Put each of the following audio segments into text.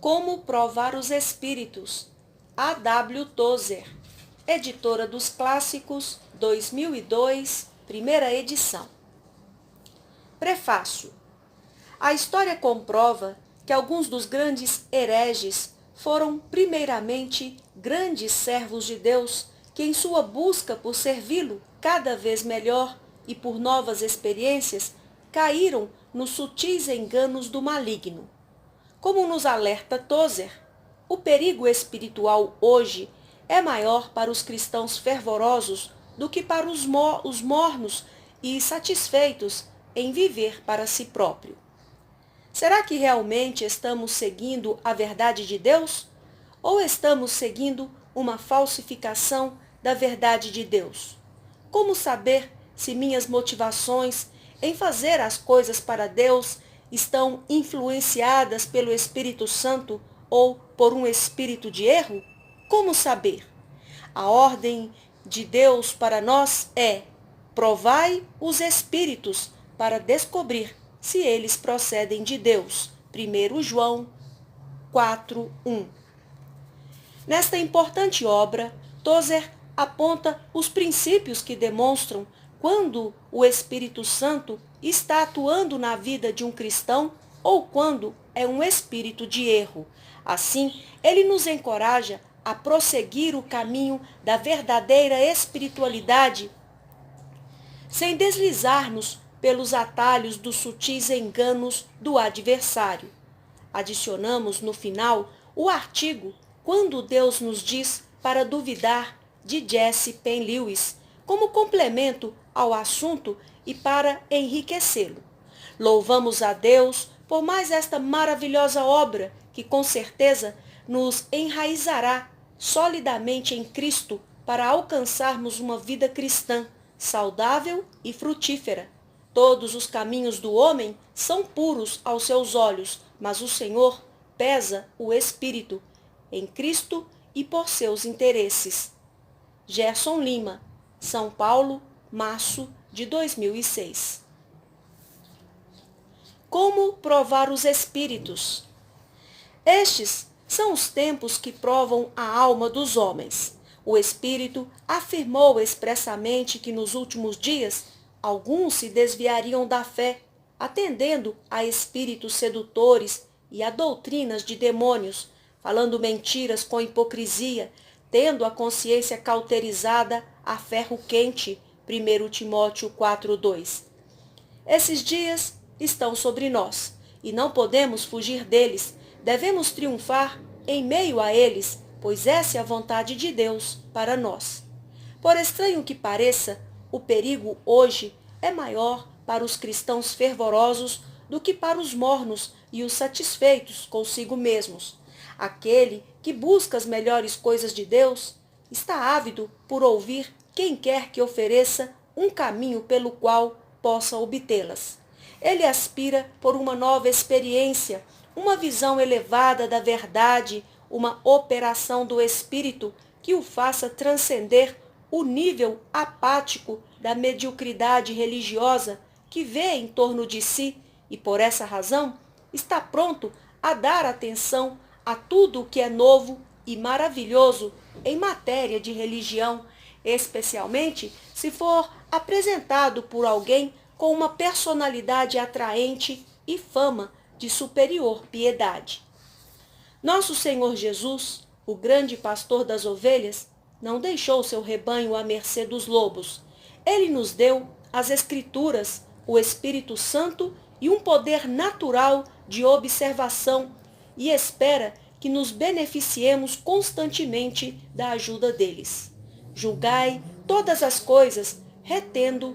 Como provar os espíritos. A. W. Tozer, editora dos Clássicos, 2002, primeira edição. Prefácio. A história comprova que alguns dos grandes hereges foram primeiramente grandes servos de Deus que, em sua busca por servi-lo cada vez melhor e por novas experiências, caíram nos sutis enganos do maligno. Como nos alerta Tozer, o perigo espiritual hoje é maior para os cristãos fervorosos do que para os mornos e satisfeitos em viver para si próprio. Será que realmente estamos seguindo a verdade de Deus? Ou estamos seguindo uma falsificação da verdade de Deus? Como saber se minhas motivações em fazer as coisas para Deus estão influenciadas pelo Espírito Santo ou por um espírito de erro? Como saber? A ordem de Deus para nós é: provai os espíritos para descobrir se eles procedem de Deus. 1 João 4:1. Nesta importante obra, Tozer aponta os princípios que demonstram quando o Espírito Santo está atuando na vida de um cristão ou quando é um espírito de erro. Assim, ele nos encoraja a prosseguir o caminho da verdadeira espiritualidade sem deslizar-nos pelos atalhos dos sutis enganos do adversário. Adicionamos no final o artigo Quando Deus nos diz para duvidar, de Jesse Penn Lewis, como complemento ao assunto e para enriquecê-lo. Louvamos a Deus por mais esta maravilhosa obra que com certeza nos enraizará solidamente em Cristo para alcançarmos uma vida cristã saudável e frutífera. Todos os caminhos do homem são puros aos seus olhos, mas o Senhor pesa o espírito em Cristo e por seus interesses. Gerson Lima, São Paulo, março de 2006. Como provar os espíritos? Estes são os tempos que provam a alma dos homens. O Espírito afirmou expressamente que nos últimos dias alguns se desviariam da fé, atendendo a espíritos sedutores e a doutrinas de demônios, falando mentiras com hipocrisia, tendo a consciência cauterizada a ferro quente. 1 Timóteo 4:2. Esses dias estão sobre nós e não podemos fugir deles. Devemos triunfar em meio a eles, pois essa é a vontade de Deus para nós. Por estranho que pareça, o perigo hoje é maior para os cristãos fervorosos do que para os mornos e os satisfeitos consigo mesmos. Aquele que busca as melhores coisas de Deus está ávido por ouvir quem quer que ofereça um caminho pelo qual possa obtê-las. Ele aspira por uma nova experiência, uma visão elevada da verdade, uma operação do Espírito que o faça transcender o nível apático da mediocridade religiosa que vê em torno de si e, por essa razão, está pronto a dar atenção a tudo o que é novo e maravilhoso em matéria de religião, especialmente se for apresentado por alguém com uma personalidade atraente e fama de superior piedade. Nosso Senhor Jesus, o grande pastor das ovelhas, não deixou seu rebanho à mercê dos lobos. Ele nos deu as Escrituras, o Espírito Santo e um poder natural de observação e espera que nos beneficiemos constantemente da ajuda deles. Julgai todas as coisas, retende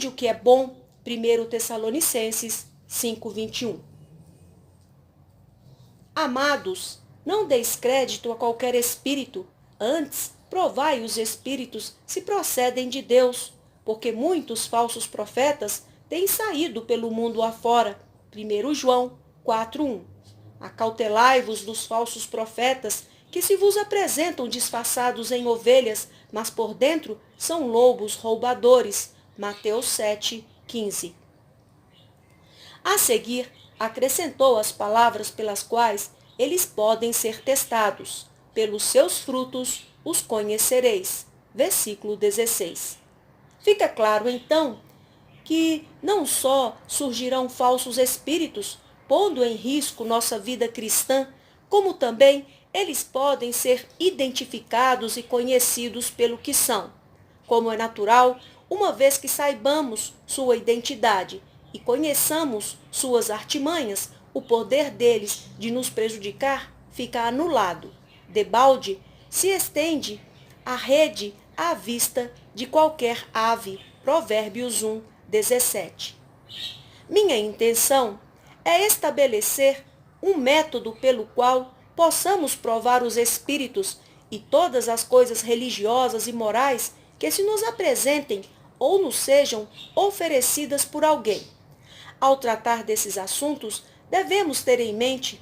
o que é bom. 1 Tessalonicenses 5:21. Amados, não deis crédito a qualquer espírito, antes provai os espíritos se procedem de Deus, porque muitos falsos profetas têm saído pelo mundo afora. 1 João 4:1. Acautelai-vos dos falsos profetas, que se vos apresentam disfarçados em ovelhas, mas por dentro são lobos roubadores. Mateus 7:15. A seguir, acrescentou as palavras pelas quais eles podem ser testados. Pelos seus frutos os conhecereis. Versículo 16. Fica claro, então, que não só surgirão falsos espíritos, pondo em risco nossa vida cristã, como também eles podem ser identificados e conhecidos pelo que são. Como é natural, uma vez que saibamos sua identidade e conheçamos suas artimanhas, o poder deles de nos prejudicar fica anulado. Debalde se estende a rede à vista de qualquer ave. Provérbios 1, 17. Minha intenção é estabelecer um método pelo qual possamos provar os espíritos e todas as coisas religiosas e morais que se nos apresentem ou nos sejam oferecidas por alguém. Ao tratar desses assuntos, devemos ter em mente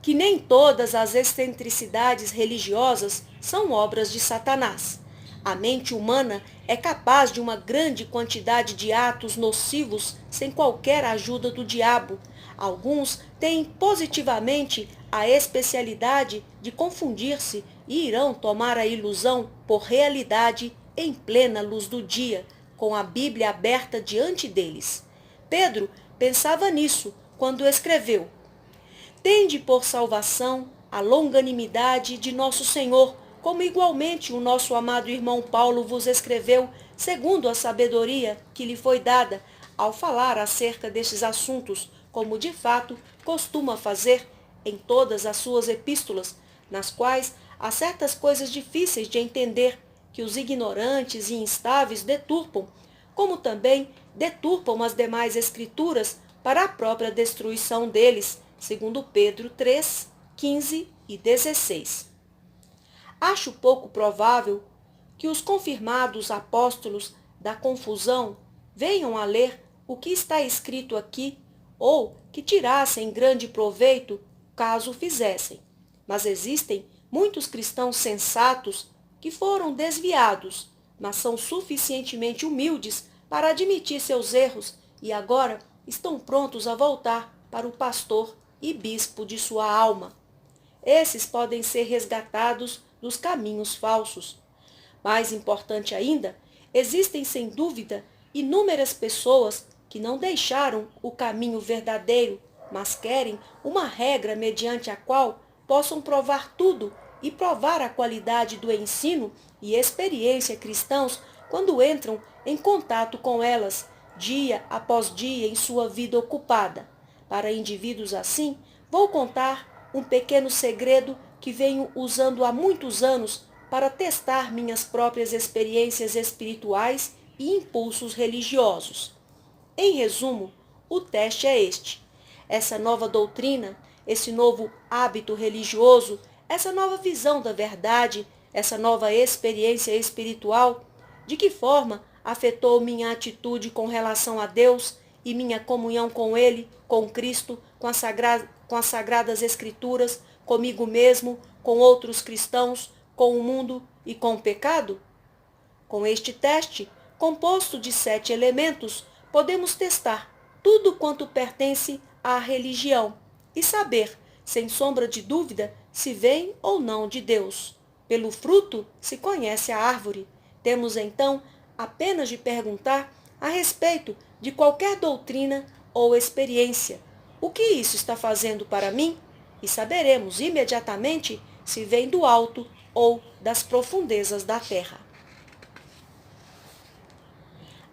que nem todas as excentricidades religiosas são obras de Satanás. A mente humana é capaz de uma grande quantidade de atos nocivos sem qualquer ajuda do diabo. Alguns têm positivamente a especialidade de confundir-se e irão tomar a ilusão por realidade em plena luz do dia, com a Bíblia aberta diante deles. Pedro pensava nisso quando escreveu: tende por salvação a longanimidade de nosso Senhor, como igualmente o nosso amado irmão Paulo vos escreveu, segundo a sabedoria que lhe foi dada, ao falar acerca destes assuntos, como de fato costuma fazer em todas as suas epístolas, nas quais há certas coisas difíceis de entender, que os ignorantes e instáveis deturpam, como também deturpam as demais escrituras para a própria destruição deles, segundo Pedro 3, 15 e 16. Acho pouco provável que os confirmados apóstolos da confusão venham a ler o que está escrito aqui, ou que tirassem grande proveito caso o fizessem. Mas existem muitos cristãos sensatos que foram desviados, mas são suficientemente humildes para admitir seus erros e agora estão prontos a voltar para o pastor e bispo de sua alma. Esses podem ser resgatados dos caminhos falsos. Mais importante ainda, existem sem dúvida inúmeras pessoas que não deixaram o caminho verdadeiro, mas querem uma regra mediante a qual possam provar tudo e provar a qualidade do ensino e experiência cristãos quando entram em contato com elas, dia após dia em sua vida ocupada. Para indivíduos assim, vou contar um pequeno segredo que venho usando há muitos anos para testar minhas próprias experiências espirituais e impulsos religiosos. Em resumo, o teste é este: essa nova doutrina, esse novo hábito religioso, essa nova visão da verdade, essa nova experiência espiritual, de que forma afetou minha atitude com relação a Deus e minha comunhão com Ele, com Cristo, com as Sagradas Escrituras, comigo mesmo, com outros cristãos, com o mundo e com o pecado? Com este teste, composto de 7 elementos, podemos testar tudo quanto pertence à religião e saber, sem sombra de dúvida, se vem ou não de Deus. Pelo fruto se conhece a árvore. Temos então apenas de perguntar a respeito de qualquer doutrina ou experiência: o que isso está fazendo para mim? E saberemos imediatamente se vem do alto ou das profundezas da terra.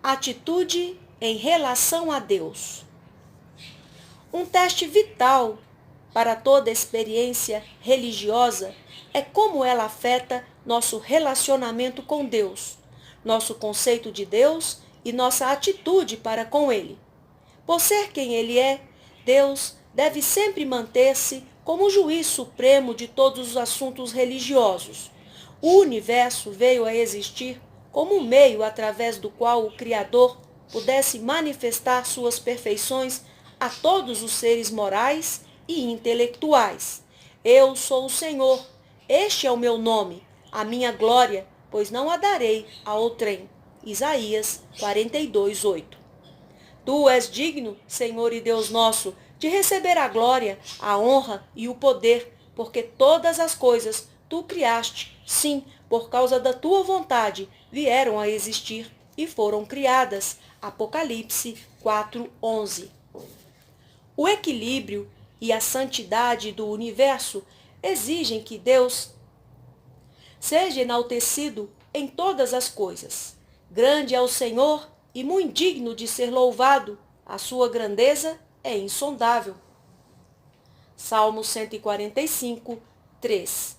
Atitude em relação a Deus. Um teste vital para toda experiência religiosa é como ela afeta nosso relacionamento com Deus, nosso conceito de Deus e nossa atitude para com Ele. Por ser quem Ele é, Deus deve sempre manter-se como o juiz supremo de todos os assuntos religiosos. O universo veio a existir como um meio através do qual o Criador pudesse manifestar suas perfeições a todos os seres morais e intelectuais. Eu sou o Senhor, este é o meu nome, a minha glória, pois não a darei a outrem. Isaías 42:8. Tu és digno, Senhor e Deus nosso, de receber a glória, a honra e o poder, porque todas as coisas tu criaste, sim, por causa da tua vontade, vieram a existir e foram criadas. Apocalipse 4:11. O equilíbrio e a santidade do universo exigem que Deus seja enaltecido em todas as coisas. Grande é o Senhor e muito digno de ser louvado. A sua grandeza é insondável. Salmo 145, 3.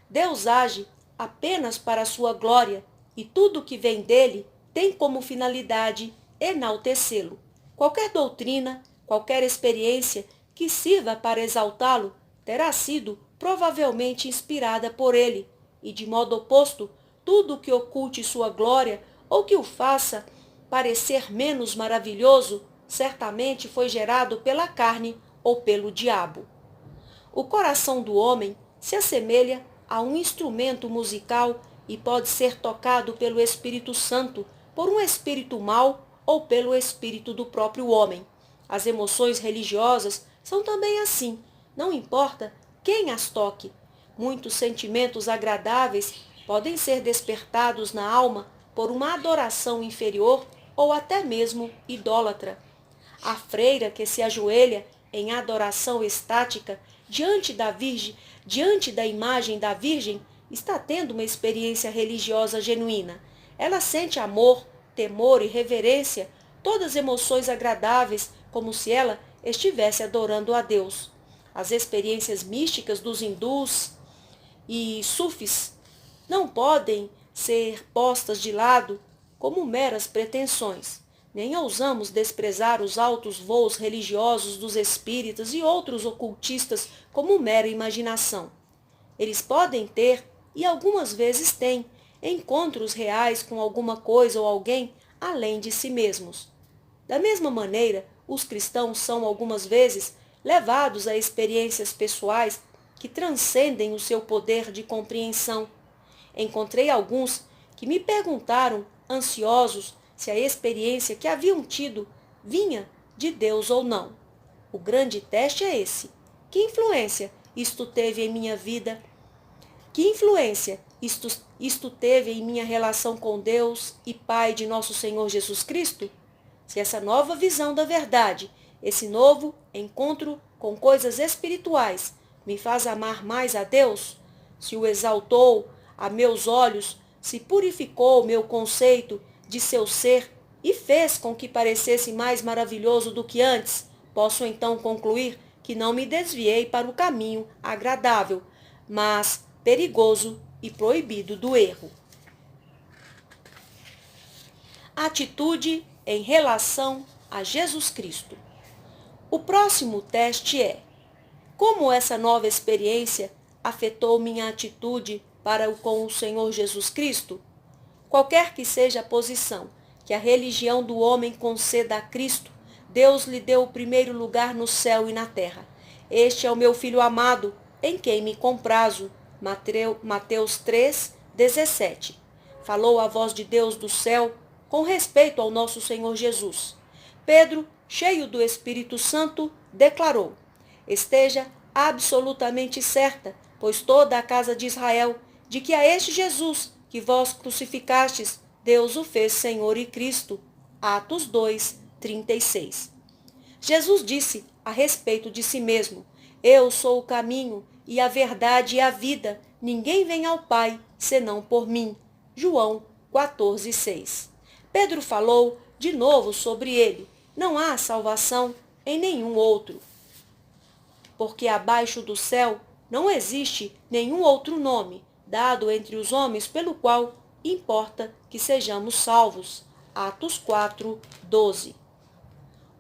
Deus age apenas para a sua glória e tudo que vem dele tem como finalidade enaltecê-lo. Qualquer doutrina, qualquer experiência que sirva para exaltá-lo terá sido provavelmente inspirada por ele, e de modo oposto, tudo que oculte sua glória ou que o faça parecer menos maravilhoso certamente foi gerado pela carne ou pelo diabo. O coração do homem se assemelha a um instrumento musical e pode ser tocado pelo Espírito Santo, por um espírito mau ou pelo espírito do próprio homem. As emoções religiosas são também assim, não importa quem as toque. Muitos sentimentos agradáveis podem ser despertados na alma por uma adoração inferior ou até mesmo idólatra. A freira que se ajoelha em adoração estática diante da imagem da Virgem, está tendo uma experiência religiosa genuína. Ela sente amor, temor e reverência, todas emoções agradáveis, como se ela estivesse adorando a Deus. As experiências místicas dos hindus e sufis não podem ser postas de lado como meras pretensões. Nem ousamos desprezar os altos voos religiosos dos espíritas e outros ocultistas como mera imaginação. Eles podem ter, e algumas vezes têm, encontros reais com alguma coisa ou alguém além de si mesmos. Da mesma maneira, os cristãos são algumas vezes levados a experiências pessoais que transcendem o seu poder de compreensão. Encontrei alguns que me perguntaram, ansiosos, se a experiência que haviam tido vinha de Deus ou não. O grande teste é esse. Que influência isto teve em minha vida? Que influência isto teve em minha relação com Deus e Pai de nosso Senhor Jesus Cristo? Se essa nova visão da verdade, esse novo encontro com coisas espirituais, me faz amar mais a Deus, se o exaltou a meus olhos, se purificou meu conceito de seu ser e fez com que parecesse mais maravilhoso do que antes, posso então concluir que não me desviei para o caminho agradável, mas perigoso e proibido do erro. Atitude em relação a Jesus Cristo. O próximo teste é: como essa nova experiência afetou minha atitude para com o Senhor Jesus Cristo? Qualquer que seja a posição que a religião do homem conceda a Cristo, Deus lhe deu o primeiro lugar no céu e na terra. Este é o meu Filho amado, em quem me comprazo. Mateus 3:17. Falou a voz de Deus do céu com respeito ao nosso Senhor Jesus. Pedro, cheio do Espírito Santo, declarou: esteja absolutamente certa, pois toda a casa de Israel, de que a este Jesus que vós crucificastes, Deus o fez Senhor e Cristo. Atos 2:36. Jesus disse a respeito de si mesmo: eu sou o caminho e a verdade e a vida. Ninguém vem ao Pai senão por mim. João 14:6. Pedro falou de novo sobre ele: não há salvação em nenhum outro, porque abaixo do céu não existe nenhum outro nome dado entre os homens pelo qual importa que sejamos salvos. Atos 4:12.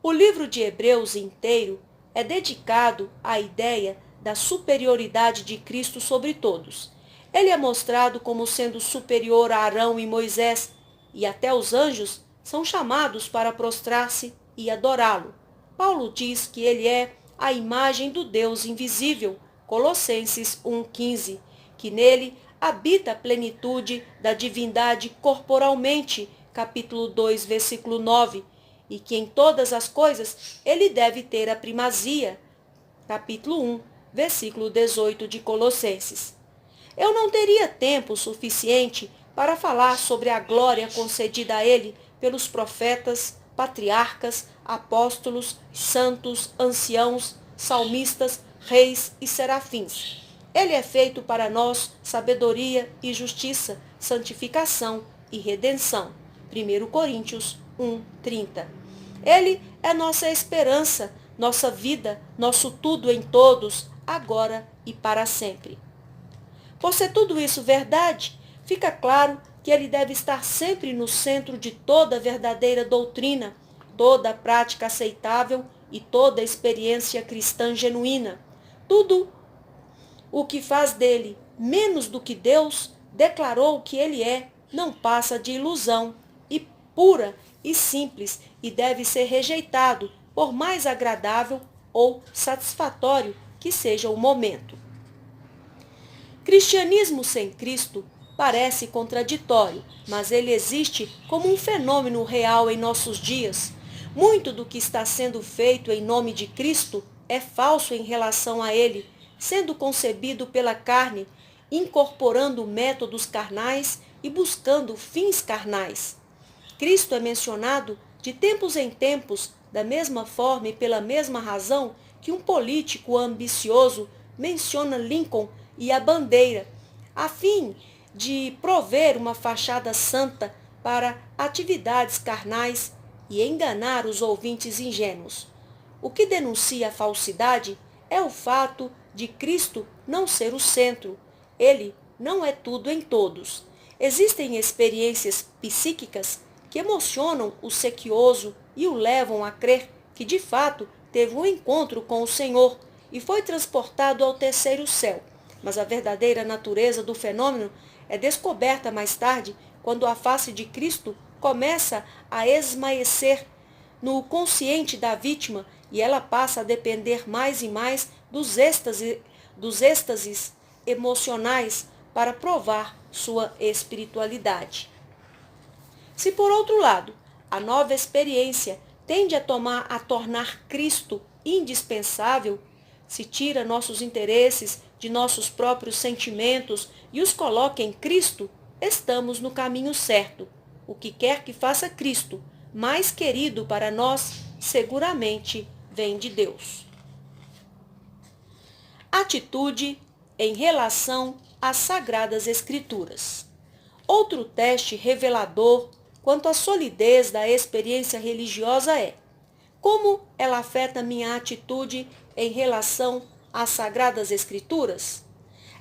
O livro de Hebreus inteiro é dedicado à ideia da superioridade de Cristo sobre todos. Ele é mostrado como sendo superior a Arão e Moisés, e até os anjos são chamados para prostrar-se e adorá-lo. Paulo diz que ele é a imagem do Deus invisível, Colossenses 1:15, que nele habita a plenitude da divindade corporalmente, capítulo 2, versículo 9, e que em todas as coisas ele deve ter a primazia. Capítulo 1, versículo 18 de Colossenses. Eu não teria tempo suficiente para falar sobre a glória concedida a ele pelos profetas, patriarcas, apóstolos, santos, anciãos, salmistas, reis e serafins. Ele é feito para nós sabedoria e justiça, santificação e redenção. 1 Coríntios 1:30. Ele é nossa esperança, nossa vida, nosso tudo em todos, agora e para sempre. Por ser tudo isso verdade, fica claro que ele deve estar sempre no centro de toda verdadeira doutrina, toda prática aceitável e toda experiência cristã genuína. Tudo o que faz dele menos do que Deus declarou que ele é, não passa de ilusão e pura e simples e deve ser rejeitado, por mais agradável ou satisfatório que seja o momento. Cristianismo sem Cristo parece contraditório, mas ele existe como um fenômeno real em nossos dias. Muito do que está sendo feito em nome de Cristo é falso em relação a ele, sendo concebido pela carne, incorporando métodos carnais e buscando fins carnais. Cristo é mencionado de tempos em tempos, da mesma forma e pela mesma razão que um político ambicioso menciona Lincoln e a bandeira, a fim de prover uma fachada santa para atividades carnais e enganar os ouvintes ingênuos. O que denuncia a falsidade é o fato de Cristo não ser o centro. Ele não é tudo em todos. Existem experiências psíquicas que emocionam o sequioso e o levam a crer que de fato teve um encontro com o Senhor e foi transportado ao terceiro céu. Mas a verdadeira natureza do fenômeno é descoberta mais tarde, quando a face de Cristo começa a esmaecer no consciente da vítima e ela passa a depender mais e mais dos êxtases emocionais para provar sua espiritualidade. Se, por outro lado, a nova experiência tende a tornar Cristo indispensável, se tira nossos interesses de nossos próprios sentimentos e os coloca em Cristo, estamos no caminho certo. O que quer que faça Cristo mais querido para nós, seguramente vem de Deus. Atitude em relação às Sagradas Escrituras. Outro teste revelador quanto à solidez da experiência religiosa é: como ela afeta minha atitude em relação às Sagradas Escrituras?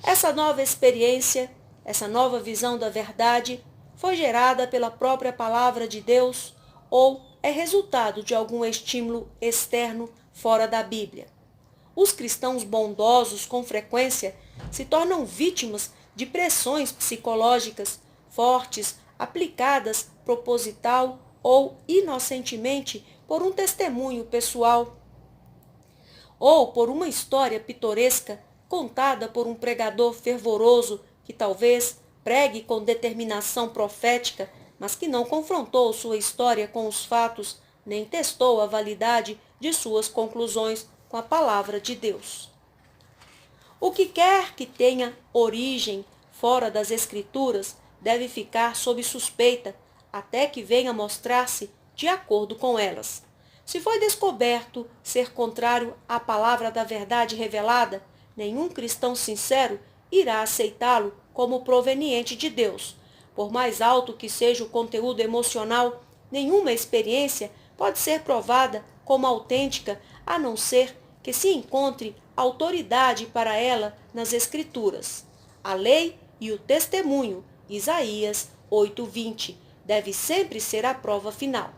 Essa nova experiência, essa nova visão da verdade, foi gerada pela própria palavra de Deus ou é resultado de algum estímulo externo fora da Bíblia? Os cristãos bondosos, com frequência, se tornam vítimas de pressões psicológicas fortes, aplicadas proposital ou inocentemente por um testemunho pessoal, ou por uma história pitoresca contada por um pregador fervoroso que talvez pregue com determinação profética, mas que não confrontou sua história com os fatos, nem testou a validade de suas conclusões com a palavra de Deus. O que quer que tenha origem fora das Escrituras deve ficar sob suspeita até que venha mostrar-se de acordo com elas. Se foi descoberto ser contrário à palavra da verdade revelada, nenhum cristão sincero irá aceitá-lo como proveniente de Deus. Por mais alto que seja o conteúdo emocional, nenhuma experiência pode ser provada como autêntica, a não ser que se encontre autoridade para ela nas Escrituras. A lei e o testemunho, Isaías 8:20, deve sempre ser a prova final.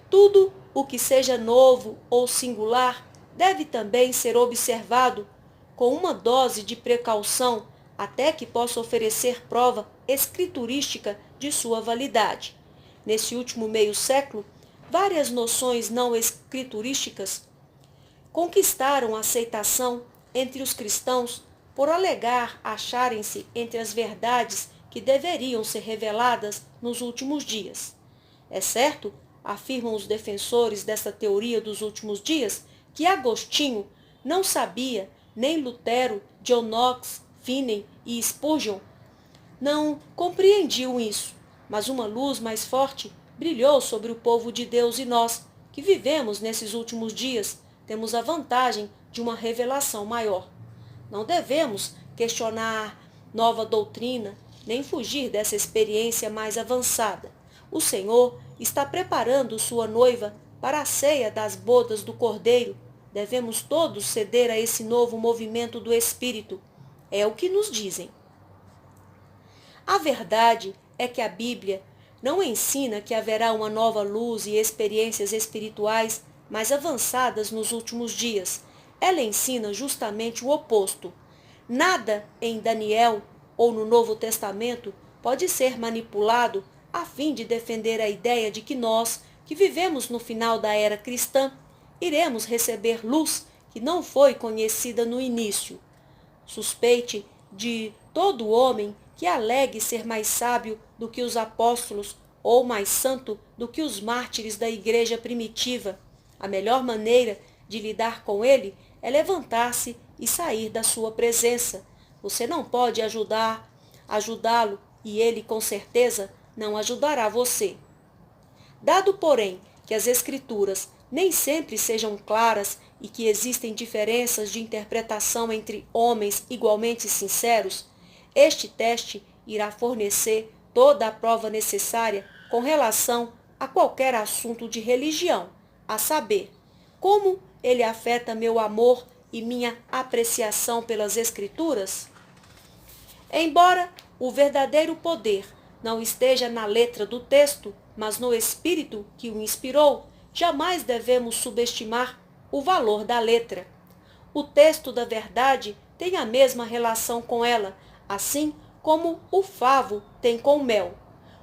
Tudo o que seja novo ou singular deve também ser observado com uma dose de precaução até que possa oferecer prova escriturística de sua validade. Nesse último meio século, várias noções não escriturísticas conquistaram aceitação entre os cristãos por alegar acharem-se entre as verdades que deveriam ser reveladas nos últimos dias. É certo, afirmam os defensores dessa teoria dos últimos dias, que Agostinho não sabia, nem Lutero, John Knox, Finney e Spurgeon não compreendiam isso, mas uma luz mais forte brilhou sobre o povo de Deus e nós, que vivemos nesses últimos dias, temos a vantagem de uma revelação maior. Não devemos questionar nova doutrina, nem fugir dessa experiência mais avançada. O Senhor está preparando sua noiva para a ceia das bodas do Cordeiro. Devemos todos ceder a esse novo movimento do Espírito. É o que nos dizem. A verdade é que a Bíblia não ensina que haverá uma nova luz e experiências espirituais mais avançadas nos últimos dias. Ela ensina justamente o oposto. Nada em Daniel ou no Novo Testamento pode ser manipulado a fim de defender a ideia de que nós, que vivemos no final da era cristã, iremos receber luz que não foi conhecida no início. Suspeite de todo homem que alegue ser mais sábio do que os apóstolos ou mais santo do que os mártires da igreja primitiva. A melhor maneira de lidar com ele é levantar-se e sair da sua presença. Você não pode ajudá-lo e ele com certeza não ajudará você. Dado, porém, que as Escrituras nem sempre sejam claras e que existem diferenças de interpretação entre homens igualmente sinceros, este teste irá fornecer toda a prova necessária com relação a qualquer assunto de religião, a saber, como ele afeta meu amor e minha apreciação pelas Escrituras? Embora o verdadeiro poder não esteja na letra do texto, mas no espírito que o inspirou, jamais devemos subestimar o valor da letra. O texto da verdade tem a mesma relação com ela, assim como o favo tem com o mel.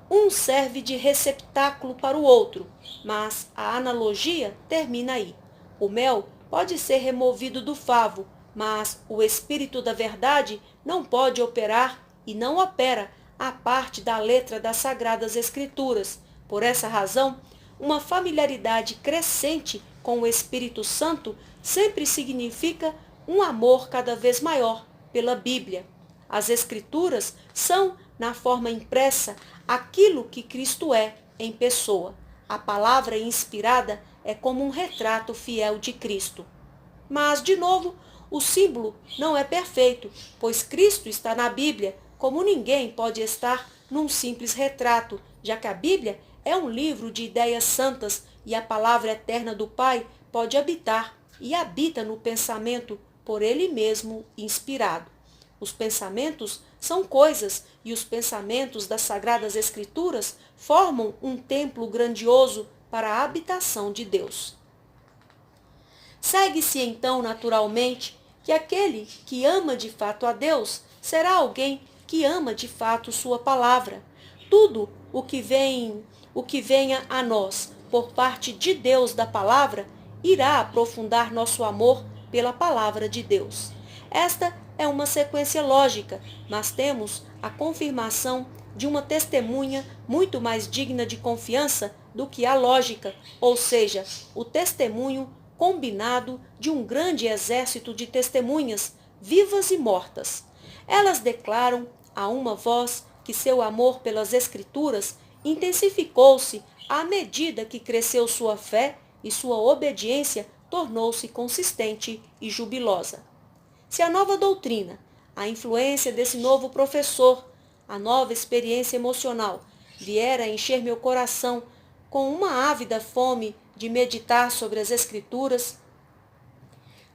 Um serve de receptáculo para o outro, mas a analogia termina aí. O mel pode ser removido do favo, mas o espírito da verdade não pode operar e não opera a parte da letra das Sagradas Escrituras. Por essa razão, uma familiaridade crescente com o Espírito Santo sempre significa um amor cada vez maior pela Bíblia. As Escrituras são, na forma impressa, aquilo que Cristo é em pessoa. A palavra inspirada é como um retrato fiel de Cristo. Mas, de novo, o símbolo não é perfeito, pois Cristo está na Bíblia, como ninguém pode estar num simples retrato, já que a Bíblia é um livro de ideias santas e a palavra eterna do Pai pode habitar e habita no pensamento por Ele mesmo inspirado. Os pensamentos são coisas e os pensamentos das Sagradas Escrituras formam um templo grandioso para a habitação de Deus. Segue-se então naturalmente que aquele que ama de fato a Deus será alguém que ama de fato sua palavra. Tudo o que venha a nós por parte de Deus da palavra irá aprofundar nosso amor pela palavra de Deus. Esta é uma sequência lógica, mas temos a confirmação de uma testemunha muito mais digna de confiança do que a lógica, ou seja, o testemunho combinado de um grande exército de testemunhas, vivas e mortas. Elas declaram a uma voz que seu amor pelas Escrituras intensificou-se à medida que cresceu sua fé e sua obediência tornou-se consistente e jubilosa. Se a nova doutrina, a influência desse novo professor, a nova experiência emocional vier a encher meu coração com uma ávida fome de meditar sobre as Escrituras,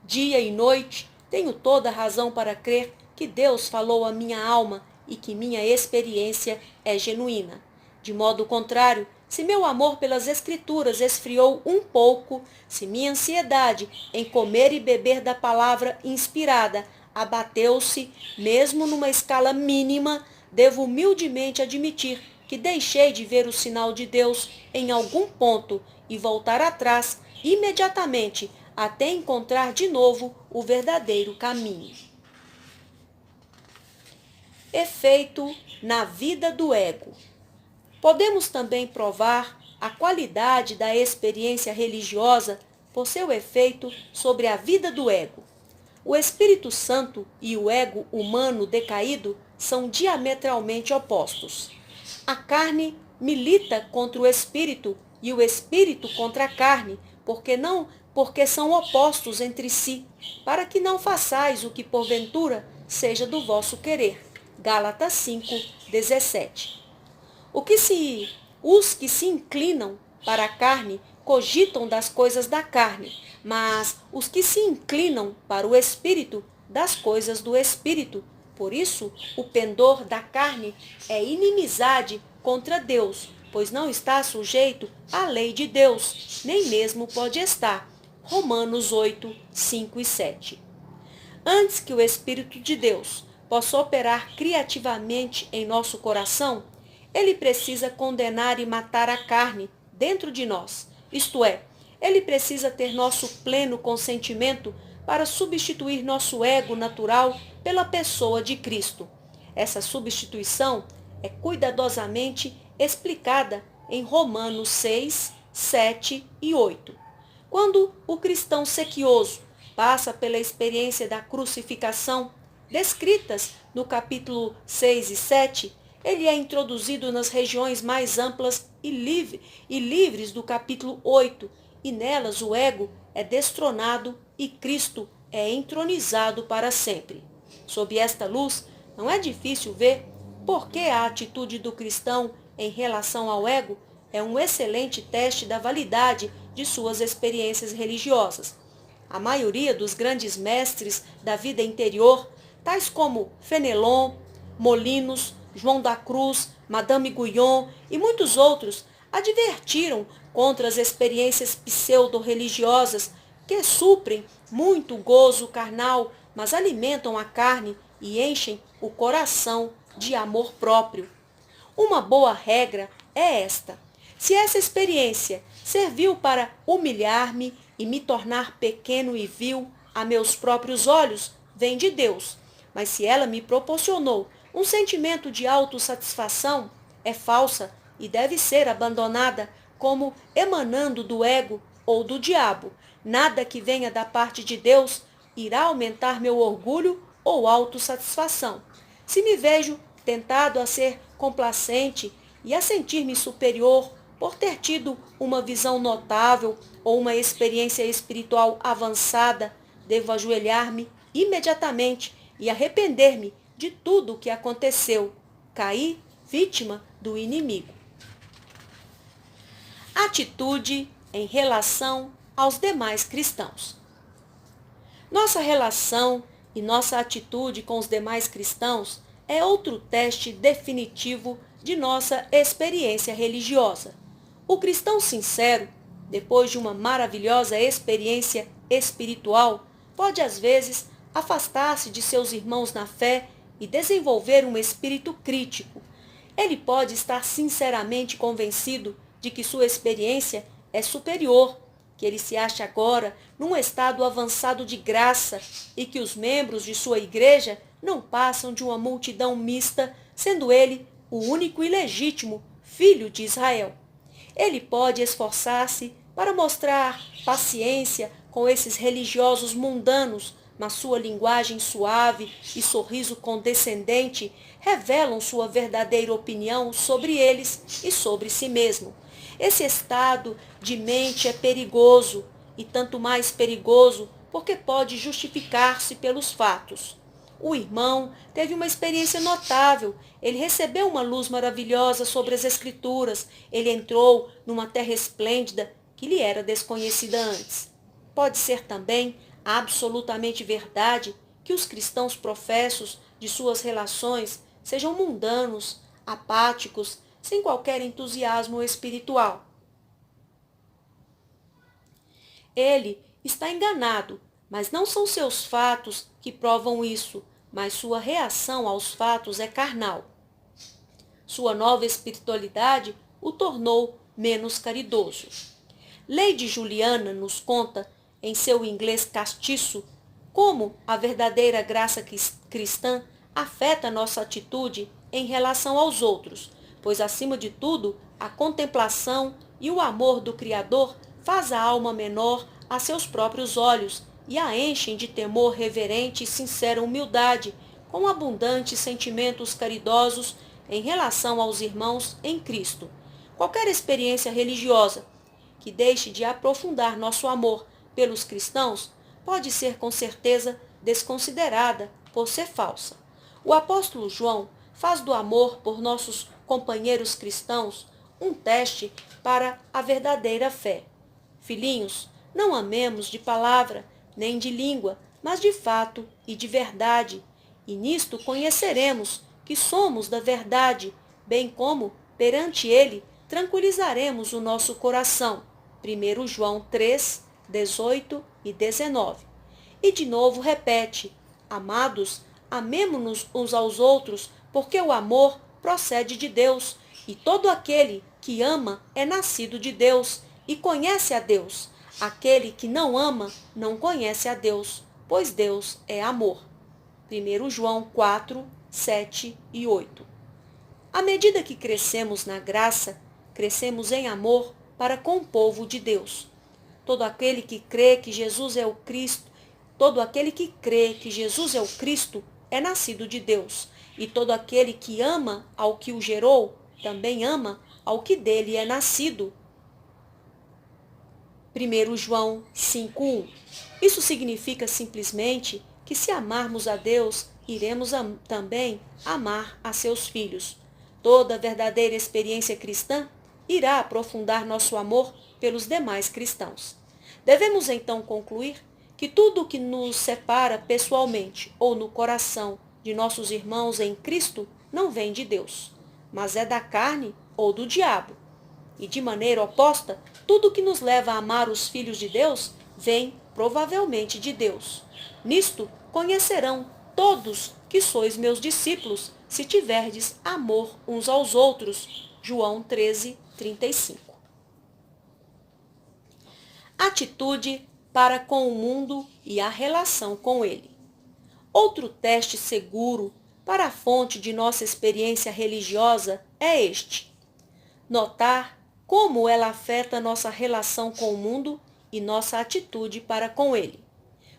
dia e noite, tenho toda a razão para crer que Deus falou à minha alma e que minha experiência é genuína. De modo contrário, se meu amor pelas Escrituras esfriou um pouco, se minha ansiedade em comer e beber da palavra inspirada abateu-se, mesmo numa escala mínima, devo humildemente admitir que deixei de ver o sinal de Deus em algum ponto e voltar atrás imediatamente até encontrar de novo o verdadeiro caminho. Efeito na vida do ego. Podemos também provar a qualidade da experiência religiosa por seu efeito sobre a vida do ego. O Espírito Santo e o ego humano decaído são diametralmente opostos. A carne milita contra o espírito e o espírito contra a carne, porque são opostos entre si, para que não façais o que porventura seja do vosso querer. Gálatas 5:17. Os que se inclinam para a carne cogitam das coisas da carne, mas os que se inclinam para o espírito, das coisas do espírito. Por isso, o pendor da carne é inimizade contra Deus, pois não está sujeito à lei de Deus, nem mesmo pode estar. Romanos 8, 5 e 7. Antes que o Espírito de Deus possa operar criativamente em nosso coração, ele precisa condenar e matar a carne dentro de nós, isto é, ele precisa ter nosso pleno consentimento para substituir nosso ego natural pela pessoa de Cristo. Essa substituição é cuidadosamente explicada em Romanos 6, 7 e 8. Quando o cristão sequioso passa pela experiência da crucificação, descritas no capítulo 6 e 7, ele é introduzido nas regiões mais amplas e livres do capítulo 8, e nelas o ego é destronado e Cristo é entronizado para sempre. Sob esta luz, não é difícil ver por que a atitude do cristão em relação ao ego é um excelente teste da validade de suas experiências religiosas. A maioria dos grandes mestres da vida interior, tais como Fenelon, Molinos, João da Cruz, Madame Guyon e muitos outros, advertiram contra as experiências pseudo-religiosas que suprem muito gozo carnal, mas alimentam a carne e enchem o coração de amor próprio. Uma boa regra é esta: se essa experiência serviu para humilhar-me e me tornar pequeno e vil a meus próprios olhos, vem de Deus. Mas se ela me proporcionou um sentimento de autossatisfação, é falsa e deve ser abandonada como emanando do ego ou do diabo. Nada que venha da parte de Deus irá aumentar meu orgulho ou autossatisfação. Se me vejo tentado a ser complacente e a sentir-me superior por ter tido uma visão notável ou uma experiência espiritual avançada, devo ajoelhar-me imediatamente e arrepender-me de tudo o que aconteceu. Caí vítima do inimigo. Atitude em relação aos demais cristãos. Nossa relação e nossa atitude com os demais cristãos é outro teste definitivo de nossa experiência religiosa. O cristão sincero, depois de uma maravilhosa experiência espiritual, pode às vezes afastar-se de seus irmãos na fé e desenvolver um espírito crítico. Ele pode estar sinceramente convencido de que sua experiência é superior, que ele se acha agora num estado avançado de graça e que os membros de sua igreja não passam de uma multidão mista, sendo ele o único e legítimo filho de Israel. Ele pode esforçar-se para mostrar paciência com esses religiosos mundanos, mas sua linguagem suave e sorriso condescendente revelam sua verdadeira opinião sobre eles e sobre si mesmo. Esse estado de mente é perigoso, e tanto mais perigoso porque pode justificar-se pelos fatos. O irmão teve uma experiência notável, ele recebeu uma luz maravilhosa sobre as Escrituras, ele entrou numa terra esplêndida que lhe era desconhecida antes. Pode ser também absolutamente verdade que os cristãos professos de suas relações sejam mundanos, apáticos, sem qualquer entusiasmo espiritual. Ele está enganado, mas não são seus fatos que provam isso, mas sua reação aos fatos é carnal. Sua nova espiritualidade o tornou menos caridoso. Lady Juliana nos conta, em seu inglês castiço, como a verdadeira graça cristã afeta nossa atitude em relação aos outros, pois, acima de tudo, a contemplação e o amor do Criador faz a alma menor a seus próprios olhos e a enchem de temor reverente e sincera humildade, com abundantes sentimentos caridosos em relação aos irmãos em Cristo. Qualquer experiência religiosa que deixe de aprofundar nosso amor pelos cristãos pode ser com certeza desconsiderada por ser falsa. O apóstolo João faz do amor por nossos companheiros cristãos um teste para a verdadeira fé. Filhinhos, não amemos de palavra, nem de língua, mas de fato e de verdade. E nisto conheceremos que somos da verdade, bem como, perante ele, tranquilizaremos o nosso coração. 1 João 3, 18 e 19. E de novo repete: amados, amemo-nos uns aos outros, porque o amor procede de Deus, e todo aquele que ama é nascido de Deus e conhece a Deus. Aquele que não ama não conhece a Deus, pois Deus é amor. 1 João 4, 7 e 8. À medida que crescemos na graça, crescemos em amor para com o povo de Deus. Todo aquele que crê que Jesus é o Cristo, é nascido de Deus. E todo aquele que ama ao que o gerou, também ama ao que dele é nascido. 1 João 5:1. Isso significa simplesmente que se amarmos a Deus, iremos também amar a seus filhos. Toda verdadeira experiência cristã irá aprofundar nosso amor pelos demais cristãos. Devemos então concluir que tudo o que nos separa pessoalmente ou no coração de nossos irmãos em Cristo não vem de Deus, mas é da carne ou do diabo. E de maneira oposta, tudo que nos leva a amar os filhos de Deus vem provavelmente de Deus. Nisto conhecerão todos que sois meus discípulos, se tiverdes amor uns aos outros. João 13, 35. Atitude para com o mundo e a relação com ele. Outro teste seguro para a fonte de nossa experiência religiosa é este: notar como ela afeta nossa relação com o mundo e nossa atitude para com ele.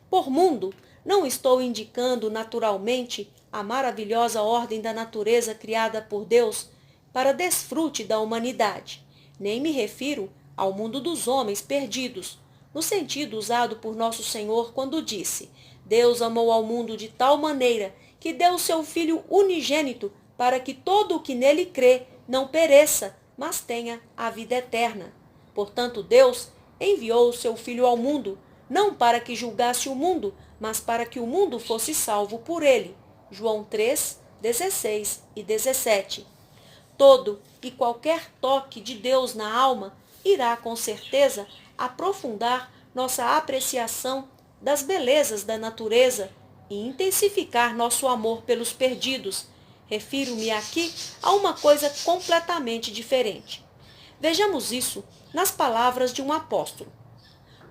Por mundo, não estou indicando naturalmente a maravilhosa ordem da natureza criada por Deus para desfrute da humanidade, nem me refiro ao mundo dos homens perdidos, no sentido usado por nosso Senhor quando disse: Deus amou ao mundo de tal maneira que deu o seu Filho unigênito para que todo o que nele crê não pereça, mas tenha a vida eterna. Portanto, Deus enviou o seu Filho ao mundo, não para que julgasse o mundo, mas para que o mundo fosse salvo por ele. João 3, 16 e 17. Todo e qualquer toque de Deus na alma irá, com certeza, aprofundar nossa apreciação das belezas da natureza e intensificar nosso amor pelos perdidos. Refiro-me aqui a uma coisa completamente diferente. Vejamos isso nas palavras de um apóstolo.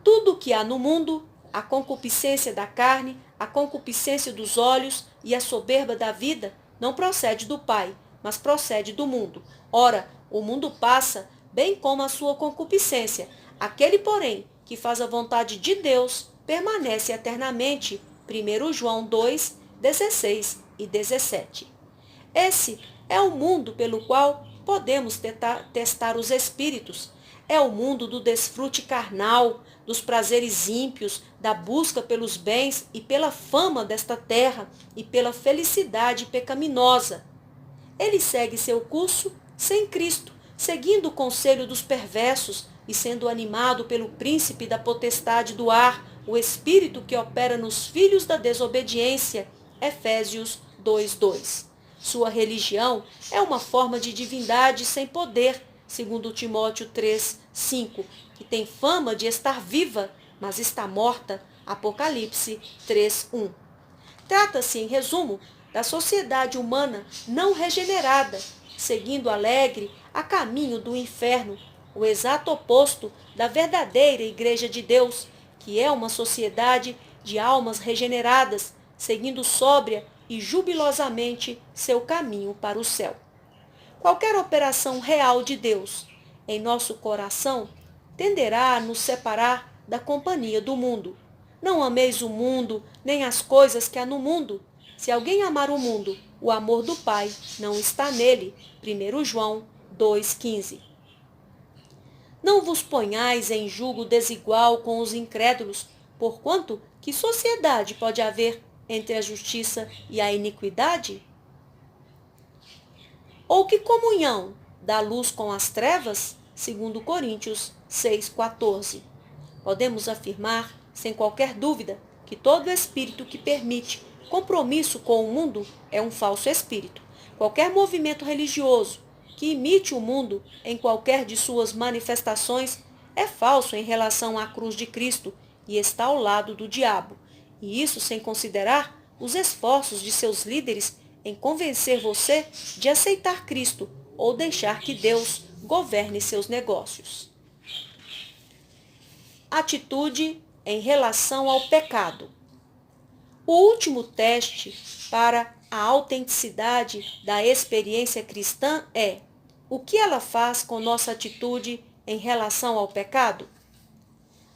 Tudo o que há no mundo, a concupiscência da carne, a concupiscência dos olhos e a soberba da vida, não procede do Pai, mas procede do mundo. Ora, o mundo passa, bem como a sua concupiscência. Aquele, porém, que faz a vontade de Deus, permanece eternamente. 1 João 2, 16 e 17. Esse é o mundo pelo qual podemos testar os espíritos. É o mundo do desfrute carnal, dos prazeres ímpios, da busca pelos bens e pela fama desta terra e pela felicidade pecaminosa. Ele segue seu curso sem Cristo, seguindo o conselho dos perversos e sendo animado pelo príncipe da potestade do ar, o espírito que opera nos filhos da desobediência. Efésios 2:2. Sua religião é uma forma de divindade sem poder, segundo Timóteo 3:5, que tem fama de estar viva, mas está morta. Apocalipse 3:1. Trata-se, em resumo, da sociedade humana não regenerada, seguindo alegre a caminho do inferno, o exato oposto da verdadeira Igreja de Deus, que é uma sociedade de almas regeneradas, seguindo sóbria e jubilosamente seu caminho para o céu. Qualquer operação real de Deus em nosso coração tenderá a nos separar da companhia do mundo. Não ameis o mundo, nem as coisas que há no mundo. Se alguém amar o mundo, o amor do Pai não está nele. 1 João 2,15. Não vos ponhais em julgo desigual com os incrédulos, porquanto que sociedade pode haver entre a justiça e a iniquidade? Ou que comunhão da luz com as trevas? 2 Coríntios 6,14. Podemos afirmar, sem qualquer dúvida, que todo espírito que permite compromisso com o mundo é um falso espírito. Qualquer movimento religioso que imite o mundo em qualquer de suas manifestações é falso em relação à cruz de Cristo e está ao lado do diabo. E isso sem considerar os esforços de seus líderes em convencer você de aceitar Cristo ou deixar que Deus governe seus negócios. Atitude em relação ao pecado. O último teste para a autenticidade da experiência cristã é: o que ela faz com nossa atitude em relação ao pecado?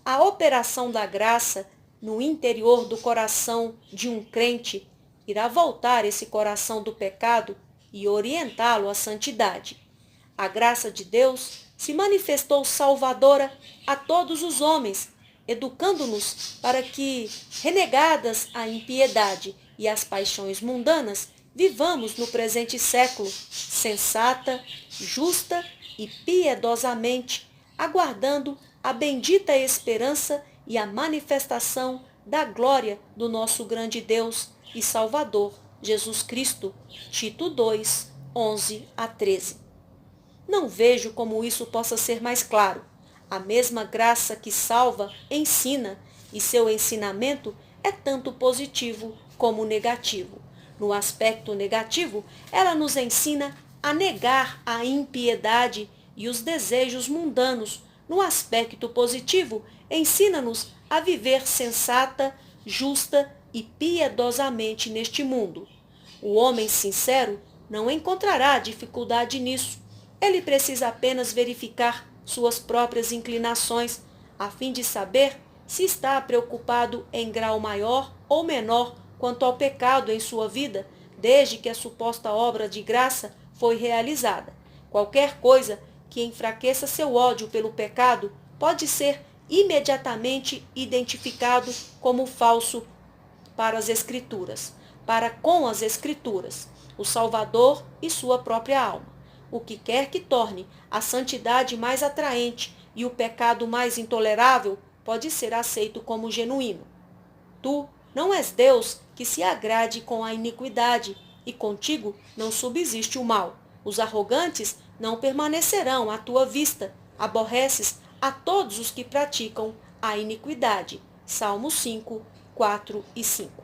A operação da graça no interior do coração de um crente irá voltar esse coração do pecado e orientá-lo à santidade. A graça de Deus se manifestou salvadora a todos os homens, educando-nos para que, renegadas a impiedade e as paixões mundanas, vivamos no presente século, sensata, justa e piedosamente, aguardando a bendita esperança e a manifestação da glória do nosso grande Deus e Salvador, Jesus Cristo. Tito 2, 11 a 13. Não vejo como isso possa ser mais claro. A mesma graça que salva, ensina, e seu ensinamento é tanto positivo como negativo. No aspecto negativo, ela nos ensina a negar a impiedade e os desejos mundanos. No aspecto positivo, ensina-nos a viver sensata, justa e piedosamente neste mundo. O homem sincero não encontrará dificuldade nisso. Ele precisa apenas verificar suas próprias inclinações, a fim de saber se está preocupado em grau maior ou menor quanto ao pecado em sua vida, desde que a suposta obra de graça foi realizada. Qualquer coisa que enfraqueça seu ódio pelo pecado pode ser imediatamente identificado como falso para as Escrituras, para com as Escrituras, o Salvador e sua própria alma. O que quer que torne a santidade mais atraente e o pecado mais intolerável pode ser aceito como genuíno. Tu não és Deus que se agrade com a iniquidade, e contigo não subsiste o mal. Os arrogantes não permanecerão à tua vista. Aborreces a todos os que praticam a iniquidade. Salmo 5, 4 e 5.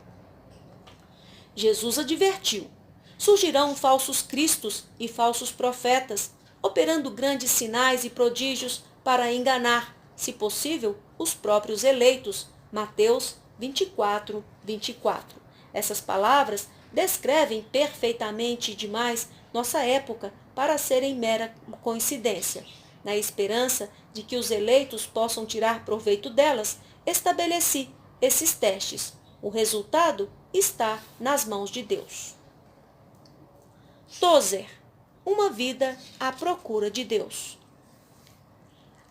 Jesus advertiu: surgirão falsos cristos e falsos profetas, operando grandes sinais e prodígios para enganar, se possível, os próprios eleitos. Mateus 24, 24. Essas palavras descrevem perfeitamente demais nossa época para serem mera coincidência. Na esperança de que os eleitos possam tirar proveito delas, estabeleci esses testes. O resultado está nas mãos de Deus. Tozer, uma vida à procura de Deus.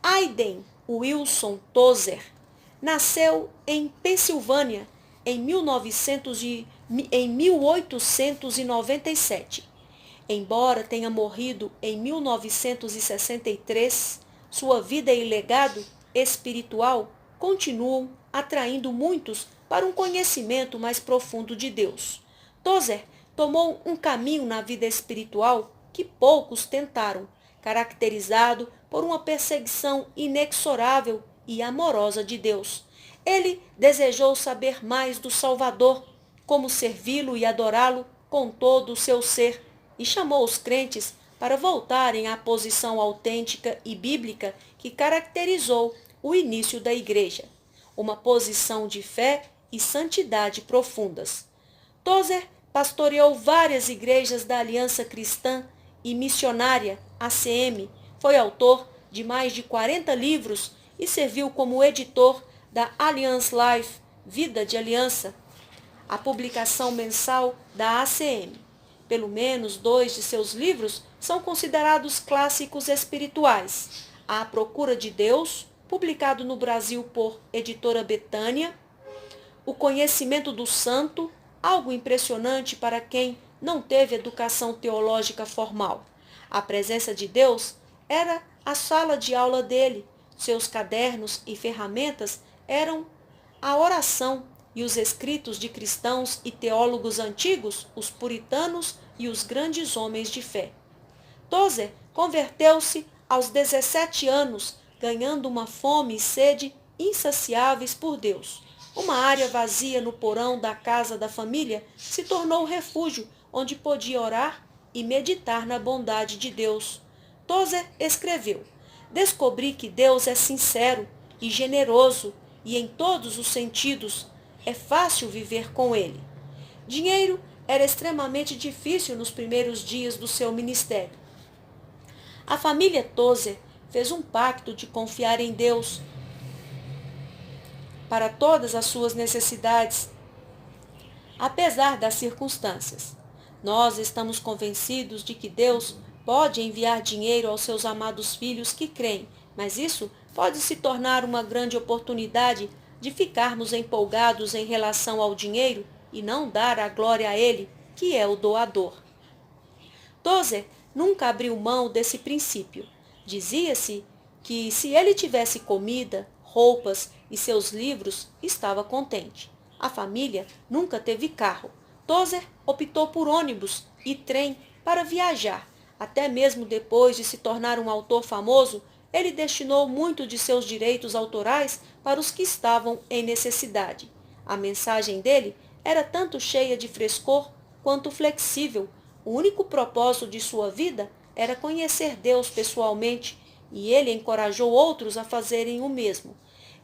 Aiden Wilson Tozer nasceu em Pensilvânia em 1897. Embora tenha morrido em 1963, sua vida e legado espiritual continuam atraindo muitos para um conhecimento mais profundo de Deus. Tozer tomou um caminho na vida espiritual que poucos tentaram, caracterizado por uma perseguição inexorável e amorosa de Deus. Ele desejou saber mais do Salvador, como servi-lo e adorá-lo com todo o seu ser, e chamou os crentes para voltarem à posição autêntica e bíblica que caracterizou o início da igreja, uma posição de fé e santidade profundas. Tozer pastoreou várias igrejas da Aliança Cristã e Missionária, ACM, foi autor de mais de 40 livros e serviu como editor da Alliance Life, Vida de Aliança, a publicação mensal da ACM. Pelo menos 2 de seus livros são considerados clássicos espirituais: A Procura de Deus, publicado no Brasil por Editora Betânia; O Conhecimento do Santo, algo impressionante para quem não teve educação teológica formal. A presença de Deus era a sala de aula dele. Seus cadernos e ferramentas eram a oração e os escritos de cristãos e teólogos antigos, os puritanos e os grandes homens de fé. Tozer converteu-se aos 17 anos, ganhando uma fome e sede insaciáveis por Deus. Uma área vazia no porão da casa da família se tornou o refúgio onde podia orar e meditar na bondade de Deus. Tozer escreveu: descobri que Deus é sincero e generoso e em todos os sentidos é fácil viver com ele. Dinheiro era extremamente difícil nos primeiros dias do seu ministério. A família Tozer fez um pacto de confiar em Deus para todas as suas necessidades, apesar das circunstâncias. Nós estamos convencidos de que Deus pode enviar dinheiro aos seus amados filhos que creem, mas isso pode se tornar uma grande oportunidade de ficarmos empolgados em relação ao dinheiro e não dar a glória a Ele, que é o doador. Tozer nunca abriu mão desse princípio. Dizia-se que se ele tivesse comida, roupas e seus livros, estava contente. A família nunca teve carro. Tozer optou por ônibus e trem para viajar. Até mesmo depois de se tornar um autor famoso, ele destinou muito de seus direitos autorais para os que estavam em necessidade. A mensagem dele era tanto cheia de frescor quanto flexível. O único propósito de sua vida era conhecer Deus pessoalmente, e ele encorajou outros a fazerem o mesmo.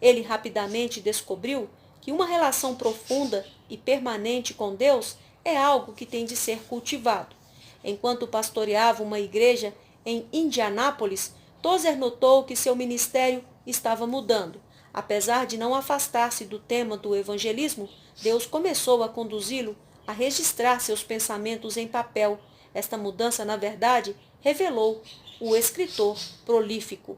Ele rapidamente descobriu que uma relação profunda e permanente com Deus é algo que tem de ser cultivado. Enquanto pastoreava uma igreja em Indianápolis, Tozer notou que seu ministério estava mudando. Apesar de não afastar-se do tema do evangelismo, Deus começou a conduzi-lo a registrar seus pensamentos em papel. Esta mudança, na verdade, revelou o escritor prolífico.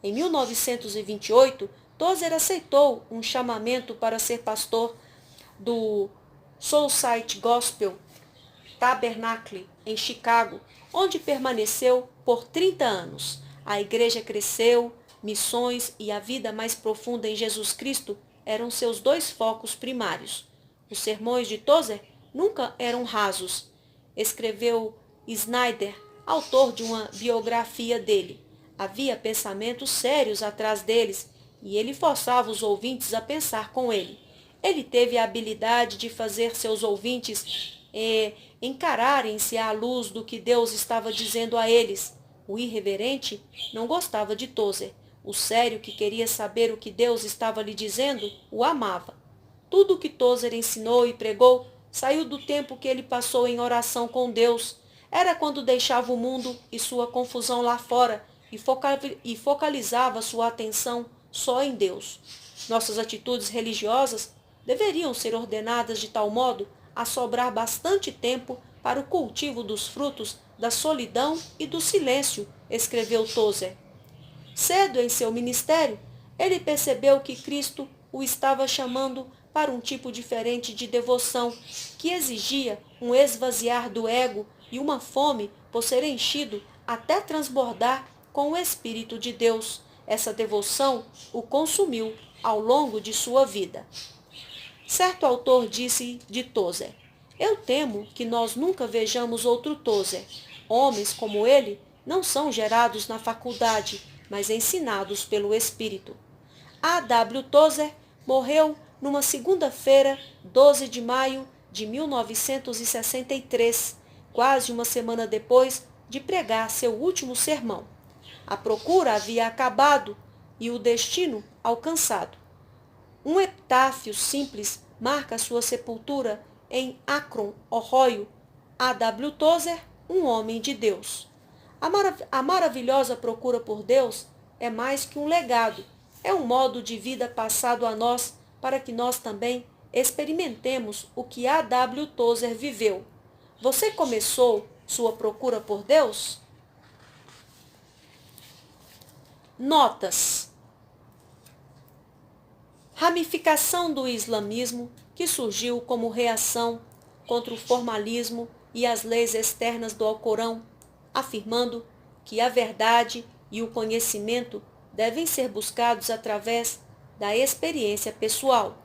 Em 1928, Tozer aceitou um chamamento para ser pastor do Soulside Gospel Tabernacle, em Chicago, onde permaneceu por 30 anos. A igreja cresceu, missões e a vida mais profunda em Jesus Cristo eram seus 2 focos primários. Os sermões de Tozer nunca eram rasos, escreveu Snyder, autor de uma biografia dele. Havia pensamentos sérios atrás deles, e ele forçava os ouvintes a pensar com ele. Ele teve a habilidade de fazer seus ouvintes encararem-se à luz do que Deus estava dizendo a eles. O irreverente não gostava de Tozer. O sério, que queria saber o que Deus estava lhe dizendo, o amava. Tudo o que Tozer ensinou e pregou saiu do tempo que ele passou em oração com Deus. Era quando deixava o mundo e sua confusão lá fora e focalizava sua atenção só em Deus. Nossas atitudes religiosas deveriam ser ordenadas de tal modo a sobrar bastante tempo para o cultivo dos frutos da solidão e do silêncio, escreveu Tozer. Cedo em seu ministério, ele percebeu que Cristo o estava chamando para um tipo diferente de devoção, que exigia um esvaziar do ego e uma fome por ser enchido até transbordar com o Espírito de Deus. Essa devoção o consumiu ao longo de sua vida. Certo autor disse de Tozer: eu temo que nós nunca vejamos outro Tozer. Homens como ele não são gerados na faculdade, mas ensinados pelo Espírito. A. W. Tozer morreu numa segunda-feira, 12 de maio de 1963, quase uma semana depois de pregar seu último sermão. A procura havia acabado e o destino alcançado. Um epitáfio simples marca sua sepultura em Akron, Ohio. A. W. Tozer, um homem de Deus. A maravilhosa procura por Deus é mais que um legado, é um modo de vida passado a nós para que nós também experimentemos o que A. W. Tozer viveu. Você começou sua procura por Deus? Notas. Ramificação do islamismo que surgiu como reação contra o formalismo e as leis externas do Alcorão, afirmando que a verdade e o conhecimento devem ser buscados através da experiência pessoal.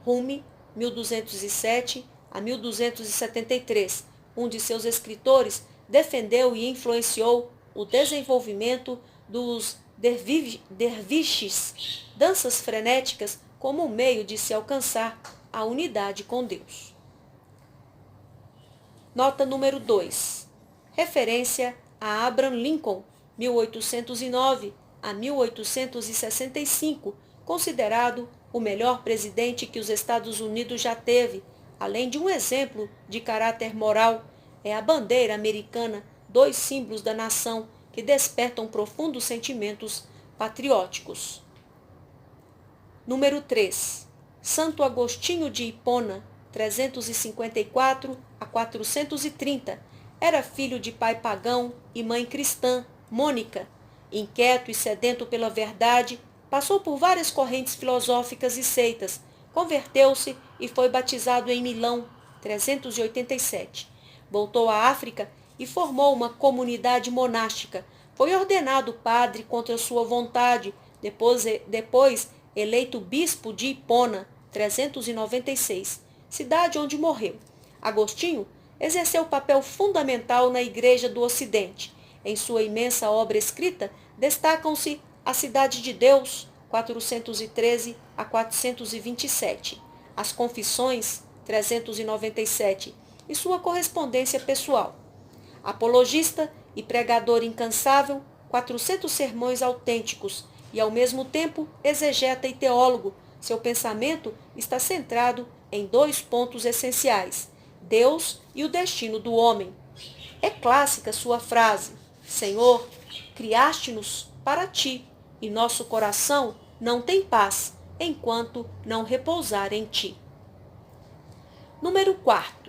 Rumi, 1207 a 1273, um de seus escritores, defendeu e influenciou o desenvolvimento dos derviches, danças frenéticas, como um meio de se alcançar a unidade com Deus. Nota número 2. Referência a Abraham Lincoln, 1809 a 1865, considerado o melhor presidente que os Estados Unidos já teve, além de um exemplo de caráter moral. É a bandeira americana, dois símbolos da nação que despertam profundos sentimentos patrióticos. Número 3. Santo Agostinho de Hipona, 354 a 430, era filho de pai pagão e mãe cristã, Mônica. Inquieto e sedento pela verdade, passou por várias correntes filosóficas e seitas, converteu-se e foi batizado em Milão, 387. Voltou à África e formou uma comunidade monástica. Foi ordenado padre contra sua vontade, depois eleito bispo de Hipona, 396, cidade onde morreu. Agostinho exerceu papel fundamental na Igreja do Ocidente. Em sua imensa obra escrita, destacam-se A Cidade de Deus, 413 a 427, As Confissões, 397, e sua correspondência pessoal. Apologista e pregador incansável, 400 sermões autênticos, e ao mesmo tempo exegeta e teólogo, seu pensamento está centrado em dois pontos essenciais: Deus e o destino do homem. É clássica sua frase: Senhor, criaste-nos para ti, e nosso coração não tem paz enquanto não repousar em ti. Número 4.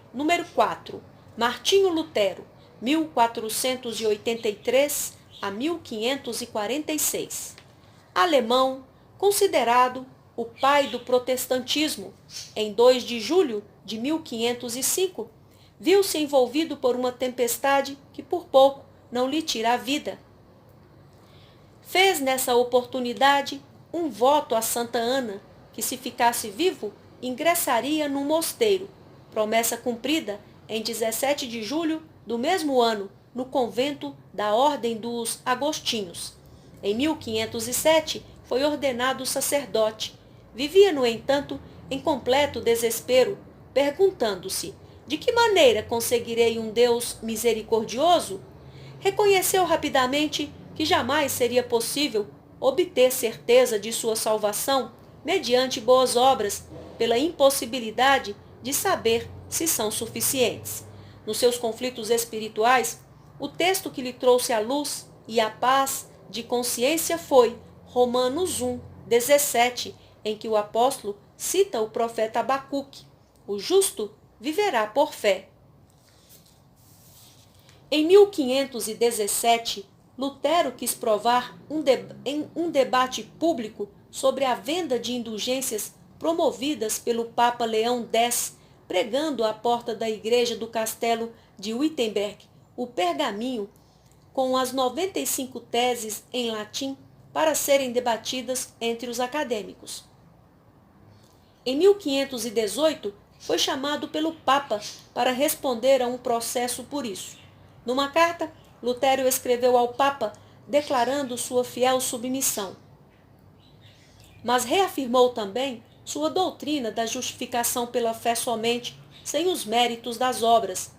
Martinho Lutero, 1483 a 1546. Alemão, considerado o pai do protestantismo, em 2 de julho de 1505, viu-se envolvido por uma tempestade que por pouco não lhe tira a vida. Fez nessa oportunidade um voto a Santa Ana, que se ficasse vivo, ingressaria num mosteiro, promessa cumprida em 17 de julho do mesmo ano, no convento da Ordem dos Agostinhos. Em 1507, foi ordenado sacerdote. Vivia, no entanto, em completo desespero, perguntando-se: de que maneira conseguirei um Deus misericordioso? Reconheceu rapidamente que jamais seria possível obter certeza de sua salvação mediante boas obras, pela impossibilidade de saber se são suficientes. Nos seus conflitos espirituais, o texto que lhe trouxe a luz e a paz de consciência foi Romanos 1:17, em que o apóstolo cita o profeta Abacuque: o justo viverá por fé. Em 1517, Lutero quis provar em um debate público sobre a venda de indulgências promovidas pelo Papa Leão X, pregando à porta da igreja do castelo de Wittenberg o pergaminho com as 95 teses em latim para serem debatidas entre os acadêmicos. Em 1518, foi chamado pelo Papa para responder a um processo por isso. Numa carta, Lutero escreveu ao Papa declarando sua fiel submissão, mas reafirmou também sua doutrina da justificação pela fé somente, sem os méritos das obras.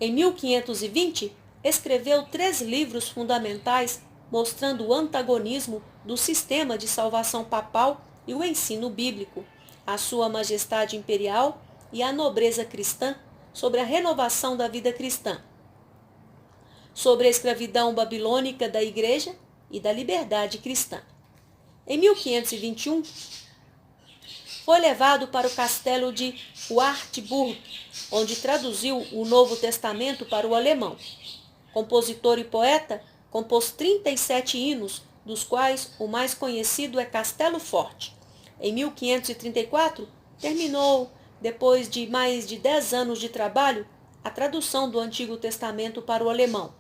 Em 1520, escreveu 3 livros fundamentais mostrando o antagonismo do sistema de salvação papal e o ensino bíblico, a Sua Majestade Imperial e a Nobreza Cristã, sobre a renovação da vida cristã, sobre a escravidão babilônica da Igreja e da liberdade cristã. Em 1521, foi levado para o castelo de Wartburg, onde traduziu o Novo Testamento para o alemão. Compositor e poeta, compôs 37 hinos, dos quais o mais conhecido é Castelo Forte. Em 1534, terminou, depois de mais de 10 anos de trabalho, a tradução do Antigo Testamento para o alemão.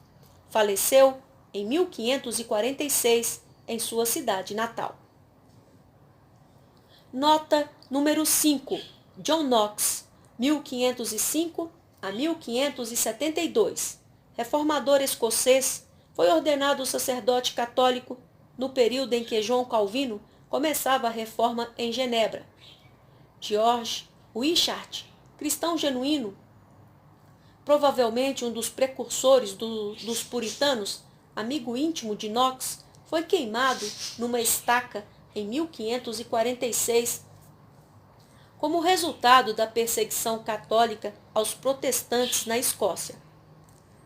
Faleceu em 1546, em sua cidade natal. Nota número 5. John Knox, 1505 a 1572. Reformador escocês, foi ordenado sacerdote católico no período em que João Calvino começava a reforma em Genebra. George Wishart, cristão genuíno, provavelmente um dos precursores dos puritanos, amigo íntimo de Knox, foi queimado numa estaca em 1546, como resultado da perseguição católica aos protestantes na Escócia.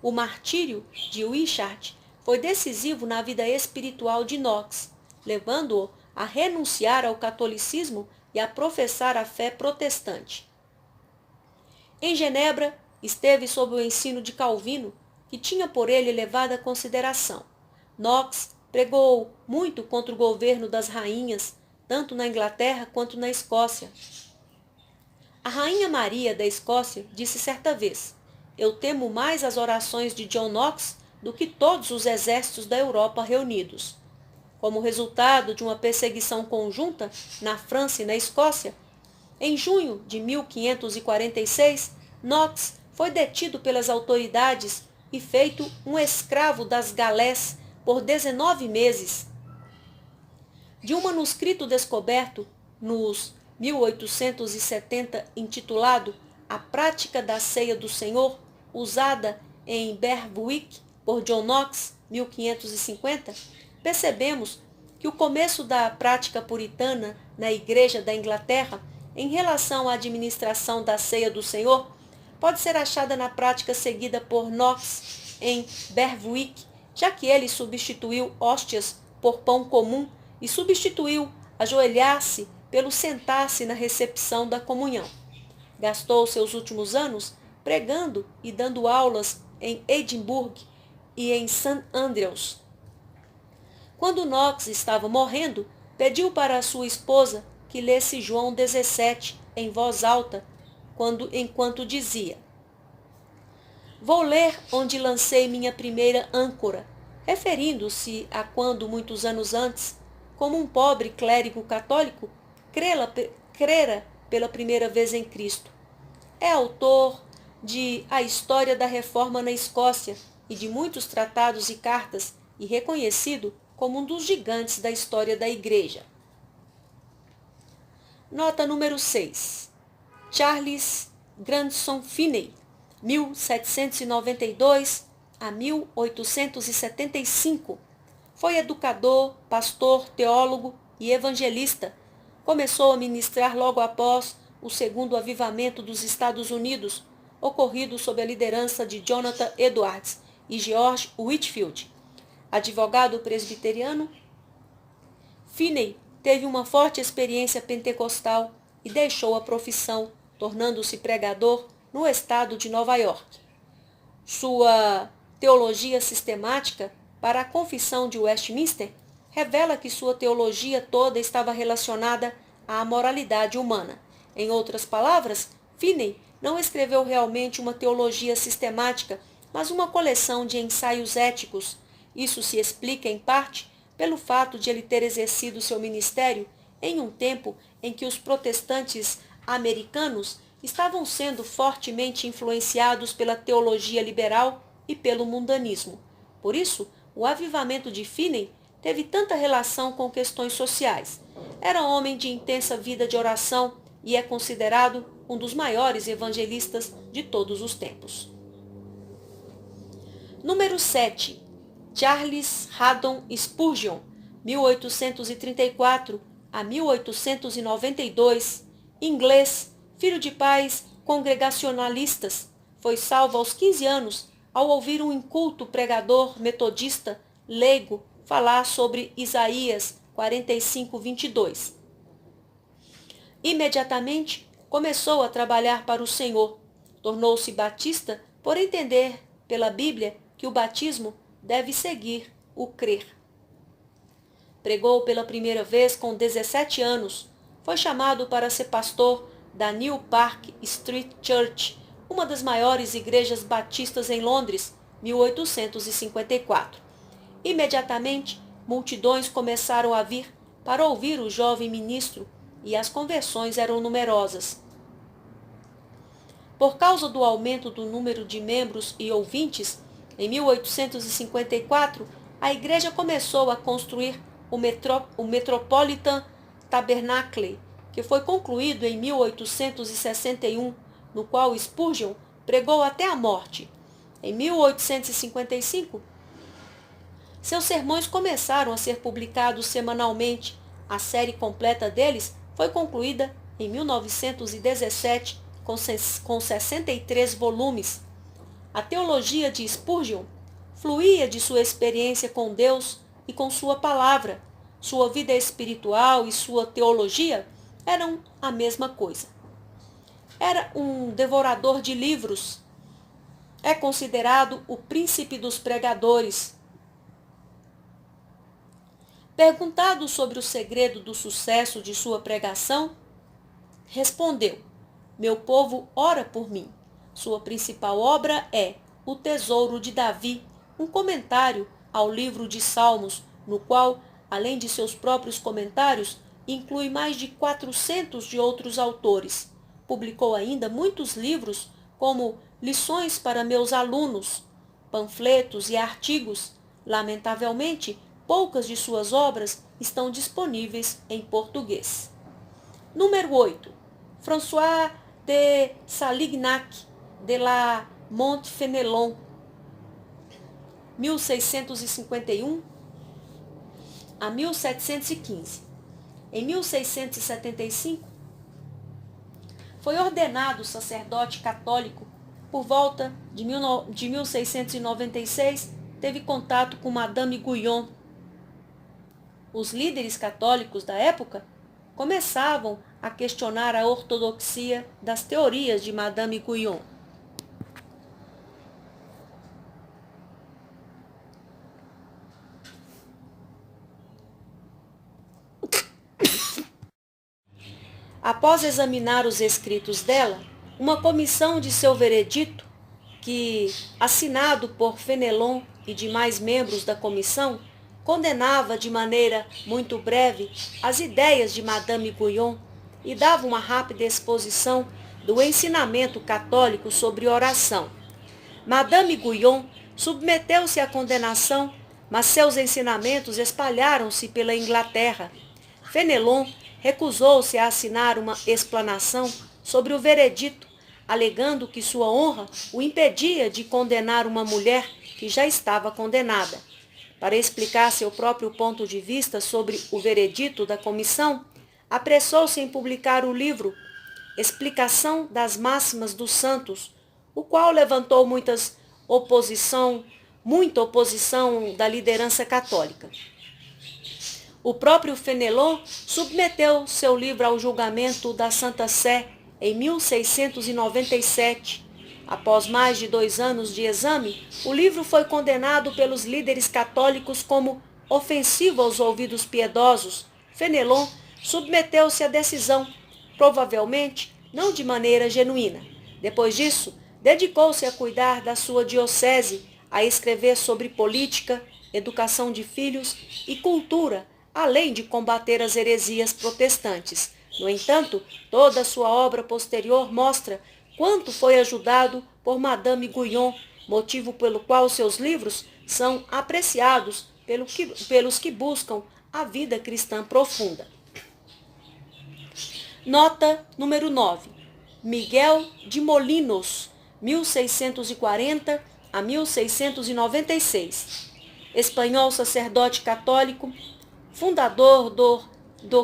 O martírio de Wishart foi decisivo na vida espiritual de Knox, levando-o a renunciar ao catolicismo e a professar a fé protestante. Em Genebra, esteve sob o ensino de Calvino, que tinha por ele elevada consideração. Knox pregou muito contra o governo das rainhas, tanto na Inglaterra quanto na Escócia. A rainha Maria da Escócia disse certa vez: "Eu temo mais as orações de John Knox do que todos os exércitos da Europa reunidos." Como resultado de uma perseguição conjunta na França e na Escócia, em junho de 1546, Knox foi detido pelas autoridades e feito um escravo das galés por 19 meses. De um manuscrito descoberto nos 1870, intitulado A Prática da Ceia do Senhor, usada em Berwick por John Knox, 1550, percebemos que o começo da prática puritana na Igreja da Inglaterra em relação à administração da Ceia do Senhor pode ser achada na prática seguida por Knox em Berwick, já que ele substituiu hóstias por pão comum e substituiu ajoelhar-se pelo sentar-se na recepção da comunhão. Gastou seus últimos anos pregando e dando aulas em Edimburgo e em St. Andrews. Quando Knox estava morrendo, pediu para sua esposa que lesse João 17 em voz alta, enquanto dizia: "Vou ler onde lancei minha primeira âncora", referindo-se a quando, muitos anos antes, como um pobre clérigo católico, crera pela primeira vez em Cristo. É autor de A História da Reforma na Escócia e de muitos tratados e cartas, e reconhecido como um dos gigantes da história da Igreja. Nota número 6. Charles Grandson Finney, 1792 a 1875. Foi educador, pastor, teólogo e evangelista. Começou a ministrar logo após o segundo avivamento dos Estados Unidos, ocorrido sob a liderança de Jonathan Edwards e George Whitefield. Advogado presbiteriano, Finney teve uma forte experiência pentecostal e deixou a profissão, tornando-se pregador no estado de Nova York. Sua teologia sistemática para a Confissão de Westminster revela que sua teologia toda estava relacionada à moralidade humana. Em outras palavras, Finney não escreveu realmente uma teologia sistemática, mas uma coleção de ensaios éticos. Isso se explica, em parte, pelo fato de ele ter exercido seu ministério em um tempo em que os protestantes americanos estavam sendo fortemente influenciados pela teologia liberal e pelo mundanismo. Por isso, o avivamento de Finney teve tanta relação com questões sociais. Era homem de intensa vida de oração e é considerado um dos maiores evangelistas de todos os tempos. Número 7. Charles Haddon Spurgeon, 1834 a 1892, inglês, filho de pais congregacionalistas, foi salvo aos 15 anos ao ouvir um inculto pregador metodista, leigo, falar sobre Isaías 45:22. Imediatamente começou a trabalhar para o Senhor. Tornou-se batista por entender pela Bíblia que o batismo deve seguir o crer. Pregou pela primeira vez com 17 anos. Foi chamado para ser pastor da New Park Street Church, uma das maiores igrejas batistas em Londres, 1854. Imediatamente, multidões começaram a vir para ouvir o jovem ministro e as conversões eram numerosas. Por causa do aumento do número de membros e ouvintes, em 1854, a igreja começou a construir o Metropolitan Tabernacle, que foi concluído em 1861, no qual Spurgeon pregou até a morte. Em 1855, seus sermões começaram a ser publicados semanalmente. A série completa deles foi concluída em 1917, com 63 volumes. A teologia de Spurgeon fluía de sua experiência com Deus e com sua palavra. Sua vida espiritual e sua teologia eram a mesma coisa. Era um devorador de livros. É considerado o príncipe dos pregadores. Perguntado sobre o segredo do sucesso de sua pregação, respondeu: "Meu povo ora por mim." Sua principal obra é O Tesouro de Davi, um comentário ao livro de Salmos, no qual, além de seus próprios comentários, inclui mais de 400 de outros autores. Publicou ainda muitos livros, como Lições para Meus Alunos, panfletos e artigos. Lamentavelmente, poucas de suas obras estão disponíveis em português. Número 8. François de Salignac de la Montfenelon, 1651 a 1715. Em 1675, foi ordenado sacerdote católico. Por volta de 1696, teve contato com Madame Guyon. Os líderes católicos da época começavam a questionar a ortodoxia das teorias de Madame Guyon. Após examinar os escritos dela, uma comissão de seu veredito, que, assinado por Fenelon e demais membros da comissão, condenava de maneira muito breve as ideias de Madame Guyon e dava uma rápida exposição do ensinamento católico sobre oração. Madame Guyon submeteu-se à condenação, mas seus ensinamentos espalharam-se pela Inglaterra. Fenelon recusou-se a assinar uma explanação sobre o veredito, alegando que sua honra o impedia de condenar uma mulher que já estava condenada. Para explicar seu próprio ponto de vista sobre o veredito da comissão, apressou-se em publicar o livro Explicação das Máximas dos Santos, o qual levantou muita oposição da liderança católica. O próprio Fenelon submeteu seu livro ao julgamento da Santa Sé em 1697. Após mais de 2 anos de exame, o livro foi condenado pelos líderes católicos como ofensivo aos ouvidos piedosos. Fenelon submeteu-se à decisão, provavelmente não de maneira genuína. Depois disso, dedicou-se a cuidar da sua diocese, a escrever sobre política, educação de filhos e cultura, além de combater as heresias protestantes. No entanto, toda a sua obra posterior mostra quanto foi ajudado por Madame Guyon, motivo pelo qual seus livros são apreciados pelos que buscam a vida cristã profunda. Nota número 9. Miguel de Molinos, 1640 a 1696. Espanhol, sacerdote católico, fundador do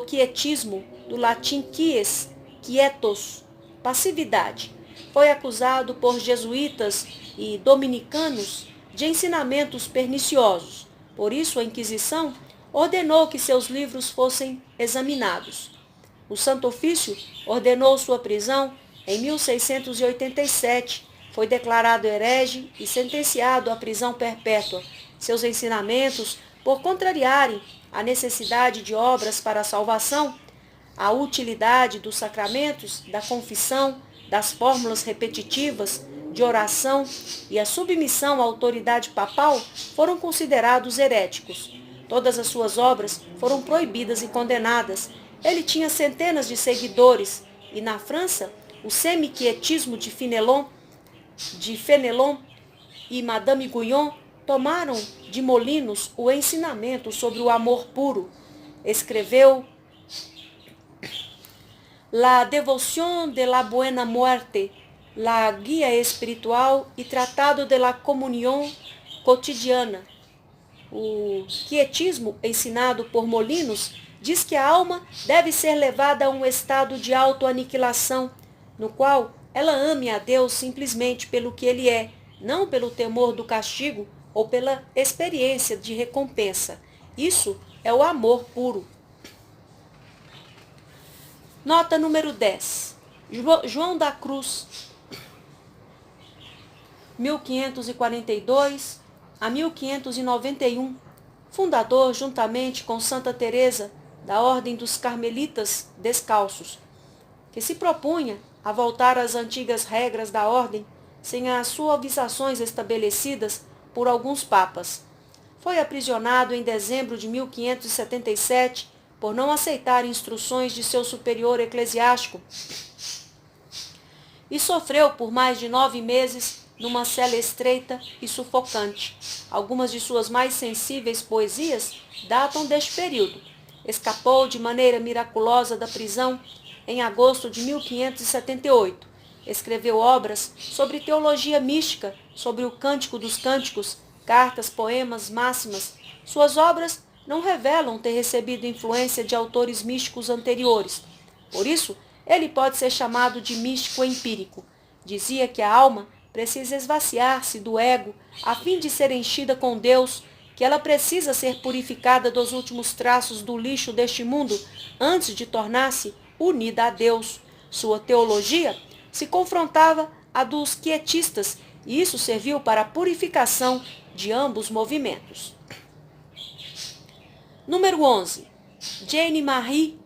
quietismo, do latim quies, quietos, passividade. Foi acusado por jesuítas e dominicanos de ensinamentos perniciosos. Por isso, a Inquisição ordenou que seus livros fossem examinados. O Santo Ofício ordenou sua prisão em 1687. Foi declarado herege e sentenciado à prisão perpétua. Seus ensinamentos, por contrariarem a necessidade de obras para a salvação, a utilidade dos sacramentos, da confissão, das fórmulas repetitivas, de oração e a submissão à autoridade papal, foram considerados heréticos. Todas as suas obras foram proibidas e condenadas. Ele tinha centenas de seguidores e, na França, o semi-quietismo de Fenelon e Madame Guyon tomaram de Molinos o ensinamento sobre o amor puro. Escreveu La Devoción de la Buena Muerte, La Guia Espiritual e Tratado de la Comunión Cotidiana. O quietismo ensinado por Molinos diz que a alma deve ser levada a um estado de autoaniquilação, no qual ela ame a Deus simplesmente pelo que Ele é, não pelo temor do castigo ou pela experiência de recompensa. Isso é o amor puro. Nota número 10. João da Cruz, 1542 a 1591, fundador, juntamente com Santa Teresa, da Ordem dos Carmelitas Descalços, que se propunha a voltar às antigas regras da ordem, sem as suavizações estabelecidas por alguns papas. Foi aprisionado em dezembro de 1577 por não aceitar instruções de seu superior eclesiástico e sofreu por mais de 9 meses numa cela estreita e sufocante. Algumas de suas mais sensíveis poesias datam deste período. Escapou de maneira miraculosa da prisão em agosto de 1578. Escreveu obras sobre teologia mística, sobre o Cântico dos Cânticos, cartas, poemas, máximas. Suas obras não revelam ter recebido influência de autores místicos anteriores. Por isso, ele pode ser chamado de místico empírico. Dizia que a alma precisa esvaziar-se do ego a fim de ser enchida com Deus, que ela precisa ser purificada dos últimos traços do lixo deste mundo antes de tornar-se unida a Deus. Sua teologia se confrontava à dos quietistas e isso serviu para a purificação de ambos movimentos. Número 11. Jeanne-Marie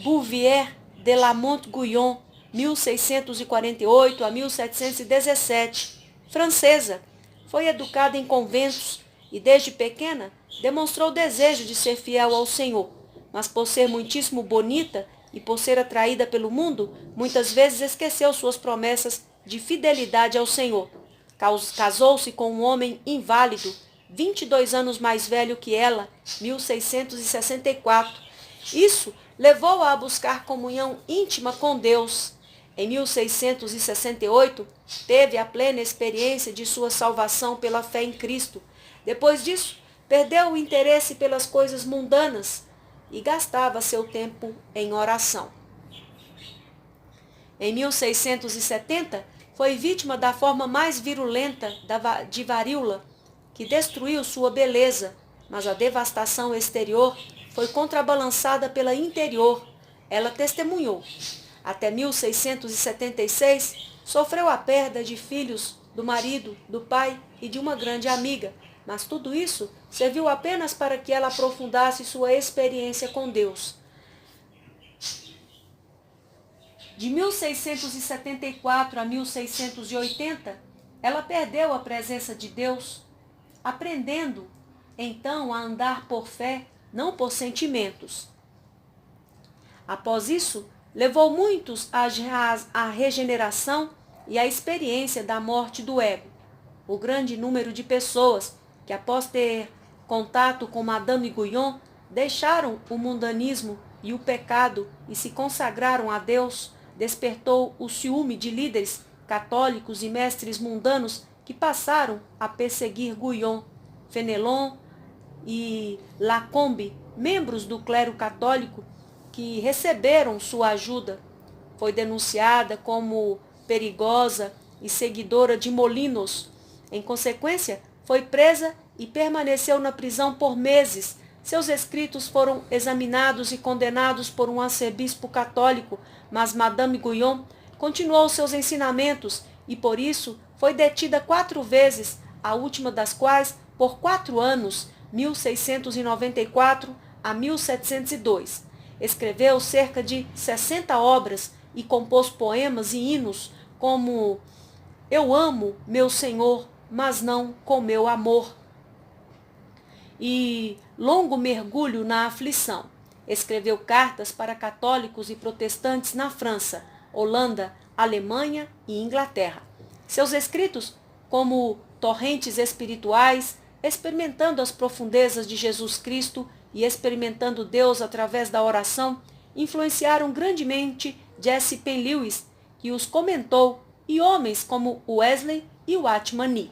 Bouvier de la Montguyon, 1648 a 1717, francesa. Foi educada em conventos e, desde pequena, demonstrou desejo de ser fiel ao Senhor. Mas, por ser muitíssimo bonita e por ser atraída pelo mundo, muitas vezes esqueceu suas promessas de fidelidade ao Senhor. Casou-se com um homem inválido, 22 anos mais velho que ela, 1664. Isso levou-a a buscar comunhão íntima com Deus. Em 1668, teve a plena experiência de sua salvação pela fé em Cristo. Depois disso, perdeu o interesse pelas coisas mundanas e gastava seu tempo em oração. Em 1670, foi vítima da forma mais virulenta de varíola, que destruiu sua beleza, mas a devastação exterior foi contrabalançada pela interior. Ela testemunhou. Até 1676, sofreu a perda de filhos, do marido, do pai e de uma grande amiga, mas tudo isso serviu apenas para que ela aprofundasse sua experiência com Deus. De 1674 a 1680, ela perdeu a presença de Deus, aprendendo então a andar por fé, não por sentimentos. Após isso, levou muitos à regeneração e à experiência da morte do ego. O grande número de pessoas que, após ter contato com Madame Guyon, deixaram o mundanismo e o pecado e se consagraram a Deus, despertou o ciúme de líderes católicos e mestres mundanos que passaram a perseguir Guyon. Fenelon e Lacombe, membros do clero católico que receberam sua ajuda. Foi denunciada como perigosa e seguidora de Molinos. Em consequência, foi presa e permaneceu na prisão por meses. Seus escritos foram examinados e condenados por um arcebispo católico, mas Madame Guyon continuou seus ensinamentos e, por isso, foi detida 4 vezes, a última das quais por 4 anos, 1694 a 1702. Escreveu cerca de 60 obras e compôs poemas e hinos como Eu amo meu Senhor, mas não com meu amor, e Longo Mergulho na Aflição. Escreveu cartas para católicos e protestantes na França, Holanda, Alemanha e Inglaterra. Seus escritos, como Torrentes Espirituais, experimentando as profundezas de Jesus Cristo e experimentando Deus através da oração, influenciaram grandemente Jesse Penn Lewis, que os comentou, e homens como Wesley e Watchman Nee.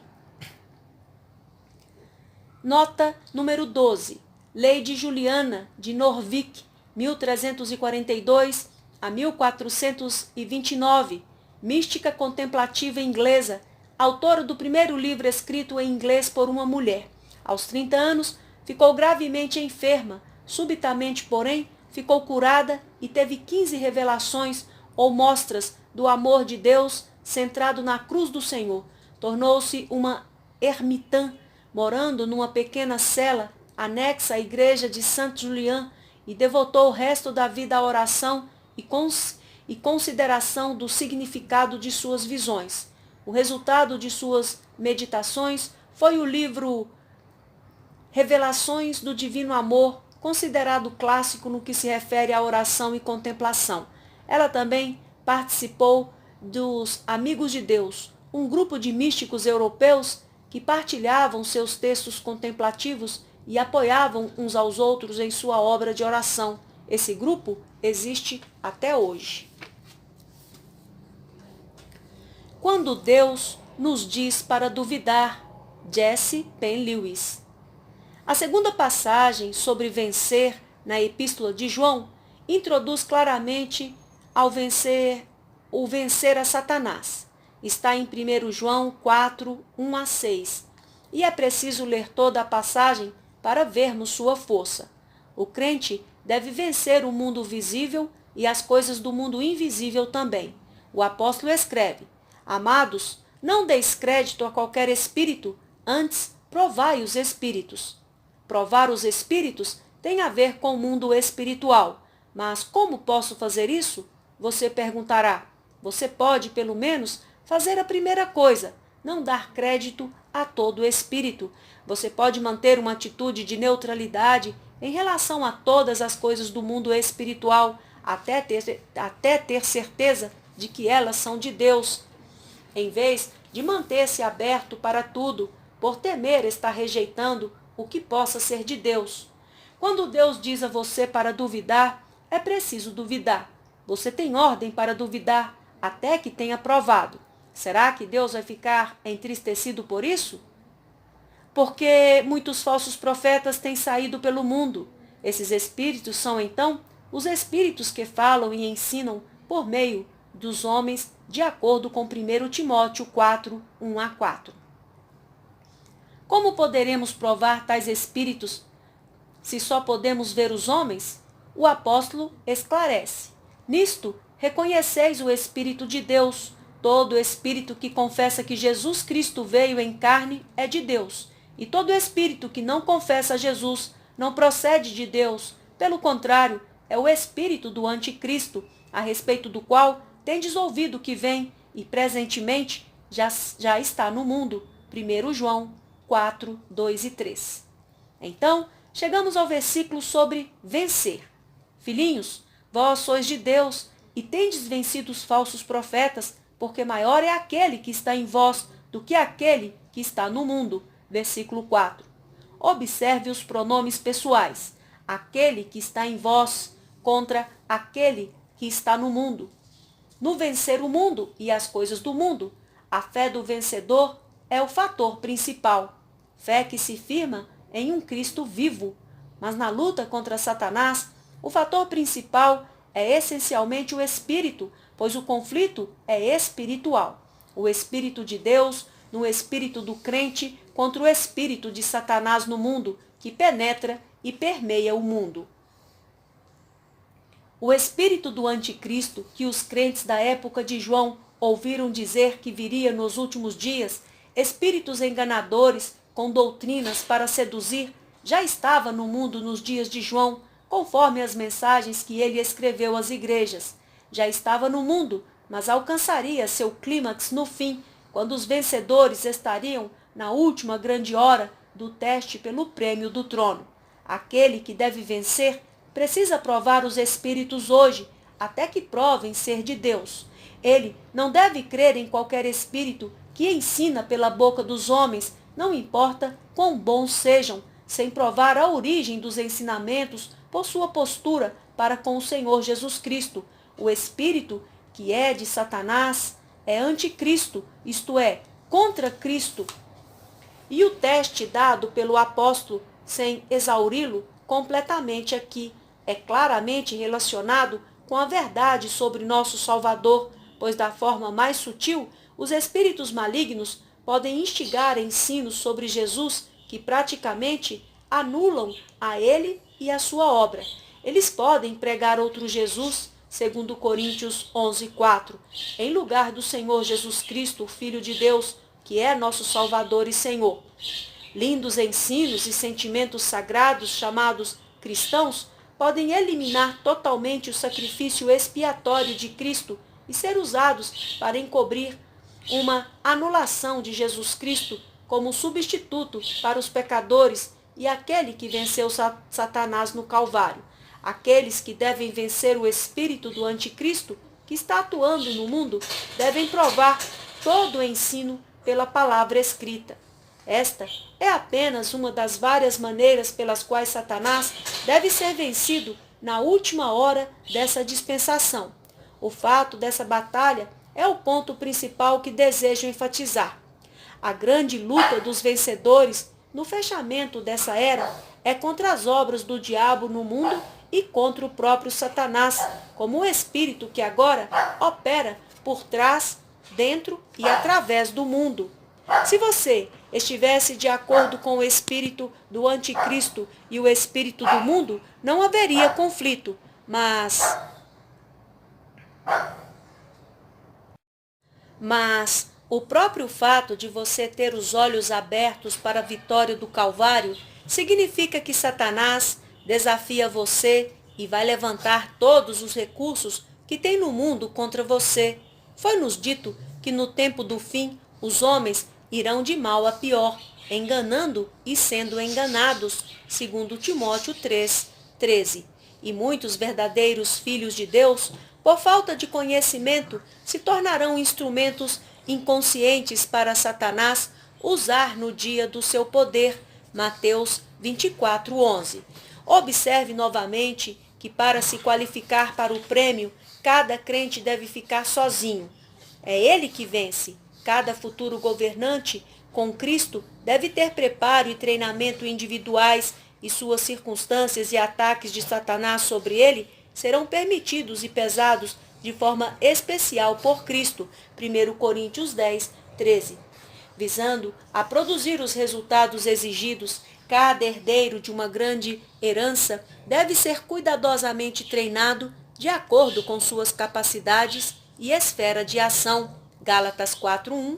Nota número 12. Lady Juliana de Norwich, 1342 a 1429, mística contemplativa inglesa, autora do primeiro livro escrito em inglês por uma mulher. Aos 30 anos, ficou gravemente enferma, subitamente, porém, ficou curada e teve 15 revelações ou mostras do amor de Deus centrado na cruz do Senhor. Tornou-se uma ermitã, morando numa pequena cela anexa à igreja de Saint-Julien, e devotou o resto da vida à oração e consideração do significado de suas visões. O resultado de suas meditações foi o livro Revelações do Divino Amor, considerado clássico no que se refere à oração e contemplação. Ela também participou dos Amigos de Deus, um grupo de místicos europeus que partilhavam seus textos contemplativos e apoiavam uns aos outros em sua obra de oração. Esse grupo existe até hoje. Quando Deus nos diz para duvidar, Jesse Penn Lewis. A segunda passagem sobre vencer na Epístola de João introduz claramente o vencer a Satanás. Está em 1 João 4, 1 a 6. E é preciso ler toda a passagem para vermos sua força. O crente deve vencer o mundo visível e as coisas do mundo invisível também. O apóstolo escreve: Amados, não deis crédito a qualquer espírito, antes provai os espíritos. Provar os espíritos tem a ver com o mundo espiritual. Mas como posso fazer isso? Você perguntará. Você pode, pelo menos, fazer a primeira coisa: não dar crédito a todo espírito. Você pode manter uma atitude de neutralidade em relação a todas as coisas do mundo espiritual, até ter certeza de que elas são de Deus, em vez de manter-se aberto para tudo, por temer estar rejeitando o que possa ser de Deus. Quando Deus diz a você para duvidar, é preciso duvidar. Você tem ordem para duvidar, até que tenha provado. Será que Deus vai ficar entristecido por isso? Porque muitos falsos profetas têm saído pelo mundo. Esses espíritos são, então, os espíritos que falam e ensinam por meio dos homens, de acordo com 1 Timóteo 4, 1 a 4. Como poderemos provar tais espíritos se só podemos ver os homens? O apóstolo esclarece: Nisto reconheceis o Espírito de Deus. Todo espírito que confessa que Jesus Cristo veio em carne é de Deus. E todo espírito que não confessa Jesus não procede de Deus. Pelo contrário, é o espírito do anticristo, a respeito do qual tendes ouvido que vem e presentemente já está no mundo. 1 João 4, 2 e 3. Então, chegamos ao versículo sobre vencer. Filhinhos, vós sois de Deus e tendes vencido os falsos profetas, porque maior é aquele que está em vós do que aquele que está no mundo. Versículo 4. Observe os pronomes pessoais. Aquele que está em vós contra aquele que está no mundo. No vencer o mundo e as coisas do mundo, a fé do vencedor é o fator principal. Fé que se firma em um Cristo vivo. Mas na luta contra Satanás, o fator principal é essencialmente o espírito, pois o conflito é espiritual. O Espírito de Deus no espírito do crente contra o espírito de Satanás no mundo, que penetra e permeia o mundo. O espírito do anticristo, que os crentes da época de João ouviram dizer que viria nos últimos dias, espíritos enganadores com doutrinas para seduzir, já estava no mundo nos dias de João, conforme as mensagens que ele escreveu às igrejas. Já estava no mundo, mas alcançaria seu clímax no fim, quando os vencedores estariam na última grande hora do teste pelo prêmio do trono. Aquele que deve vencer precisa provar os espíritos hoje, até que provem ser de Deus. Ele não deve crer em qualquer espírito que ensina pela boca dos homens, não importa quão bons sejam, sem provar a origem dos ensinamentos por sua postura para com o Senhor Jesus Cristo. O espírito que é de Satanás é anticristo, isto é, contra Cristo. E o teste dado pelo apóstolo, sem exauri-lo completamente aqui, é claramente relacionado com a verdade sobre nosso Salvador, pois da forma mais sutil, os espíritos malignos podem instigar ensinos sobre Jesus que praticamente anulam a ele e a sua obra. Eles podem pregar outro Jesus, segundo Coríntios 11:4, em lugar do Senhor Jesus Cristo, o Filho de Deus, que é nosso Salvador e Senhor. Lindos ensinos e sentimentos sagrados chamados cristãos podem eliminar totalmente o sacrifício expiatório de Cristo e ser usados para encobrir uma anulação de Jesus Cristo como substituto para os pecadores e aquele que venceu Satanás no Calvário. Aqueles que devem vencer o espírito do anticristo que está atuando no mundo devem provar todo o ensino pela palavra escrita. Esta é apenas uma das várias maneiras pelas quais Satanás deve ser vencido na última hora dessa dispensação. O fato dessa batalha é o ponto principal que desejo enfatizar. A grande luta dos vencedores no fechamento dessa era é contra as obras do diabo no mundo e contra o próprio Satanás, como o espírito que agora opera por trás, dentro e através do mundo. Se você estivesse de acordo com o espírito do anticristo e o espírito do mundo, não haveria conflito, mas o próprio fato de você ter os olhos abertos para a vitória do Calvário significa que Satanás desafia você e vai levantar todos os recursos que tem no mundo contra você. Foi-nos dito que no tempo do fim os homens irão de mal a pior, enganando e sendo enganados, segundo Timóteo 3:13. E muitos verdadeiros filhos de Deus, por falta de conhecimento, se tornarão instrumentos inconscientes para Satanás usar no dia do seu poder. Mateus 24:11. Observe novamente que para se qualificar para o prêmio, cada crente deve ficar sozinho. É ele que vence. Cada futuro governante com Cristo deve ter preparo e treinamento individuais e suas circunstâncias e ataques de Satanás sobre ele serão permitidos e pesados de forma especial por Cristo. 1 Coríntios 10:13. Visando a produzir os resultados exigidos, cada herdeiro de uma grande herança deve ser cuidadosamente treinado de acordo com suas capacidades e esfera de ação. Gálatas 4:1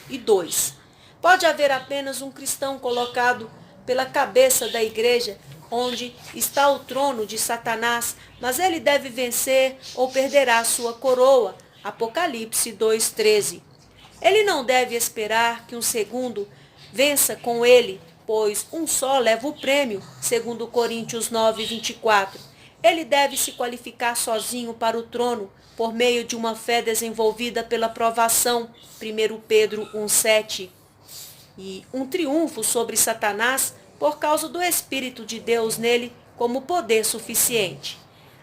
e 2. Pode haver apenas um cristão colocado pela cabeça da igreja, onde está o trono de Satanás, mas ele deve vencer ou perderá sua coroa. Apocalipse 2:13. Ele não deve esperar que um segundo vença com ele, pois um só leva o prêmio, segundo Coríntios 9:24. Ele deve se qualificar sozinho para o trono, por meio de uma fé desenvolvida pela provação, 1 Pedro 1:7. E um triunfo sobre Satanás por causa do Espírito de Deus nele como poder suficiente.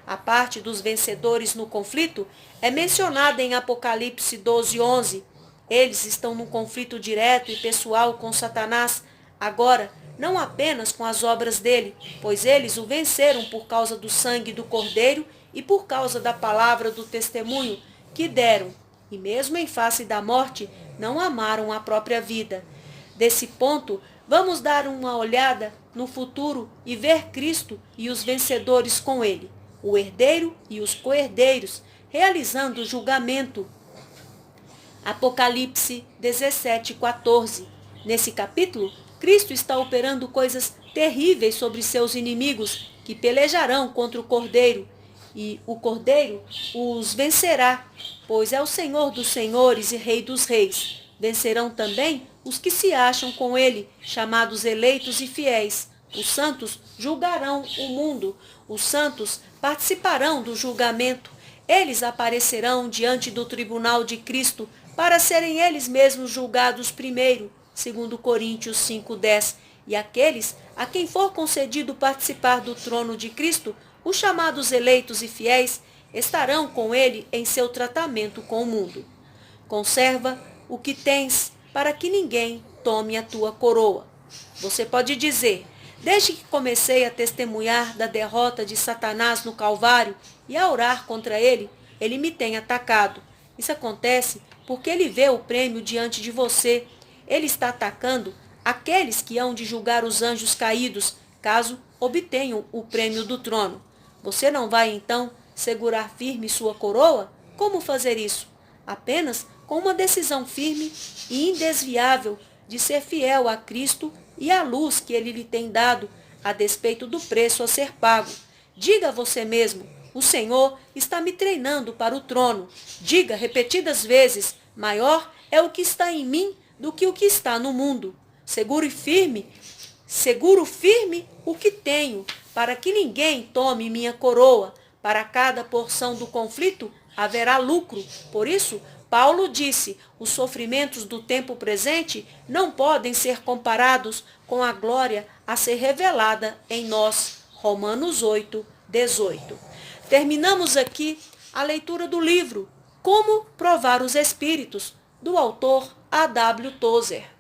A parte dos vencedores no conflito é mencionada em Apocalipse 12:11. Eles estão num conflito direto e pessoal com Satanás, agora não apenas com as obras dele, pois eles o venceram por causa do sangue do Cordeiro e por causa da palavra do testemunho que deram. e mesmo em face da morte, não amaram a própria vida. Desse ponto, vamos dar uma olhada no futuro e ver Cristo e os vencedores com ele, o herdeiro e os co-herdeiros, realizando o julgamento. Apocalipse 17:14. Nesse capítulo, Cristo está operando coisas terríveis sobre seus inimigos, que pelejarão contra o Cordeiro, e o Cordeiro os vencerá, pois é o Senhor dos senhores e Rei dos reis. Vencerão também os que se acham com ele, chamados eleitos e fiéis. Os santos julgarão o mundo. Os santos participarão do julgamento. Eles aparecerão diante do tribunal de Cristo para serem eles mesmos julgados primeiro, segundo Coríntios 5:10. E aqueles a quem for concedido participar do trono de Cristo, os chamados eleitos e fiéis, estarão com ele em seu tratamento com o mundo. Conserva o que tens, para que ninguém tome a tua coroa. Você pode dizer: desde que comecei a testemunhar da derrota de Satanás no Calvário e a orar contra ele, ele me tem atacado. Isso acontece porque ele vê o prêmio diante de você. Ele está atacando aqueles que hão de julgar os anjos caídos, caso obtenham o prêmio do trono. Você não vai, então, segurar firme sua coroa? Como fazer isso? Apenas com uma decisão firme e indesviável de ser fiel a Cristo e à luz que ele lhe tem dado, a despeito do preço a ser pago. Diga a você mesmo: o Senhor está me treinando para o trono. Diga repetidas vezes: maior é o que está em mim do que o que está no mundo. Seguro firme o que tenho, para que ninguém tome minha coroa. Para cada porção do conflito haverá lucro. Por isso, Paulo disse: os sofrimentos do tempo presente não podem ser comparados com a glória a ser revelada em nós. Romanos 8:18. Terminamos aqui a leitura do livro Como Provar os Espíritos, do autor A.W. Tozer.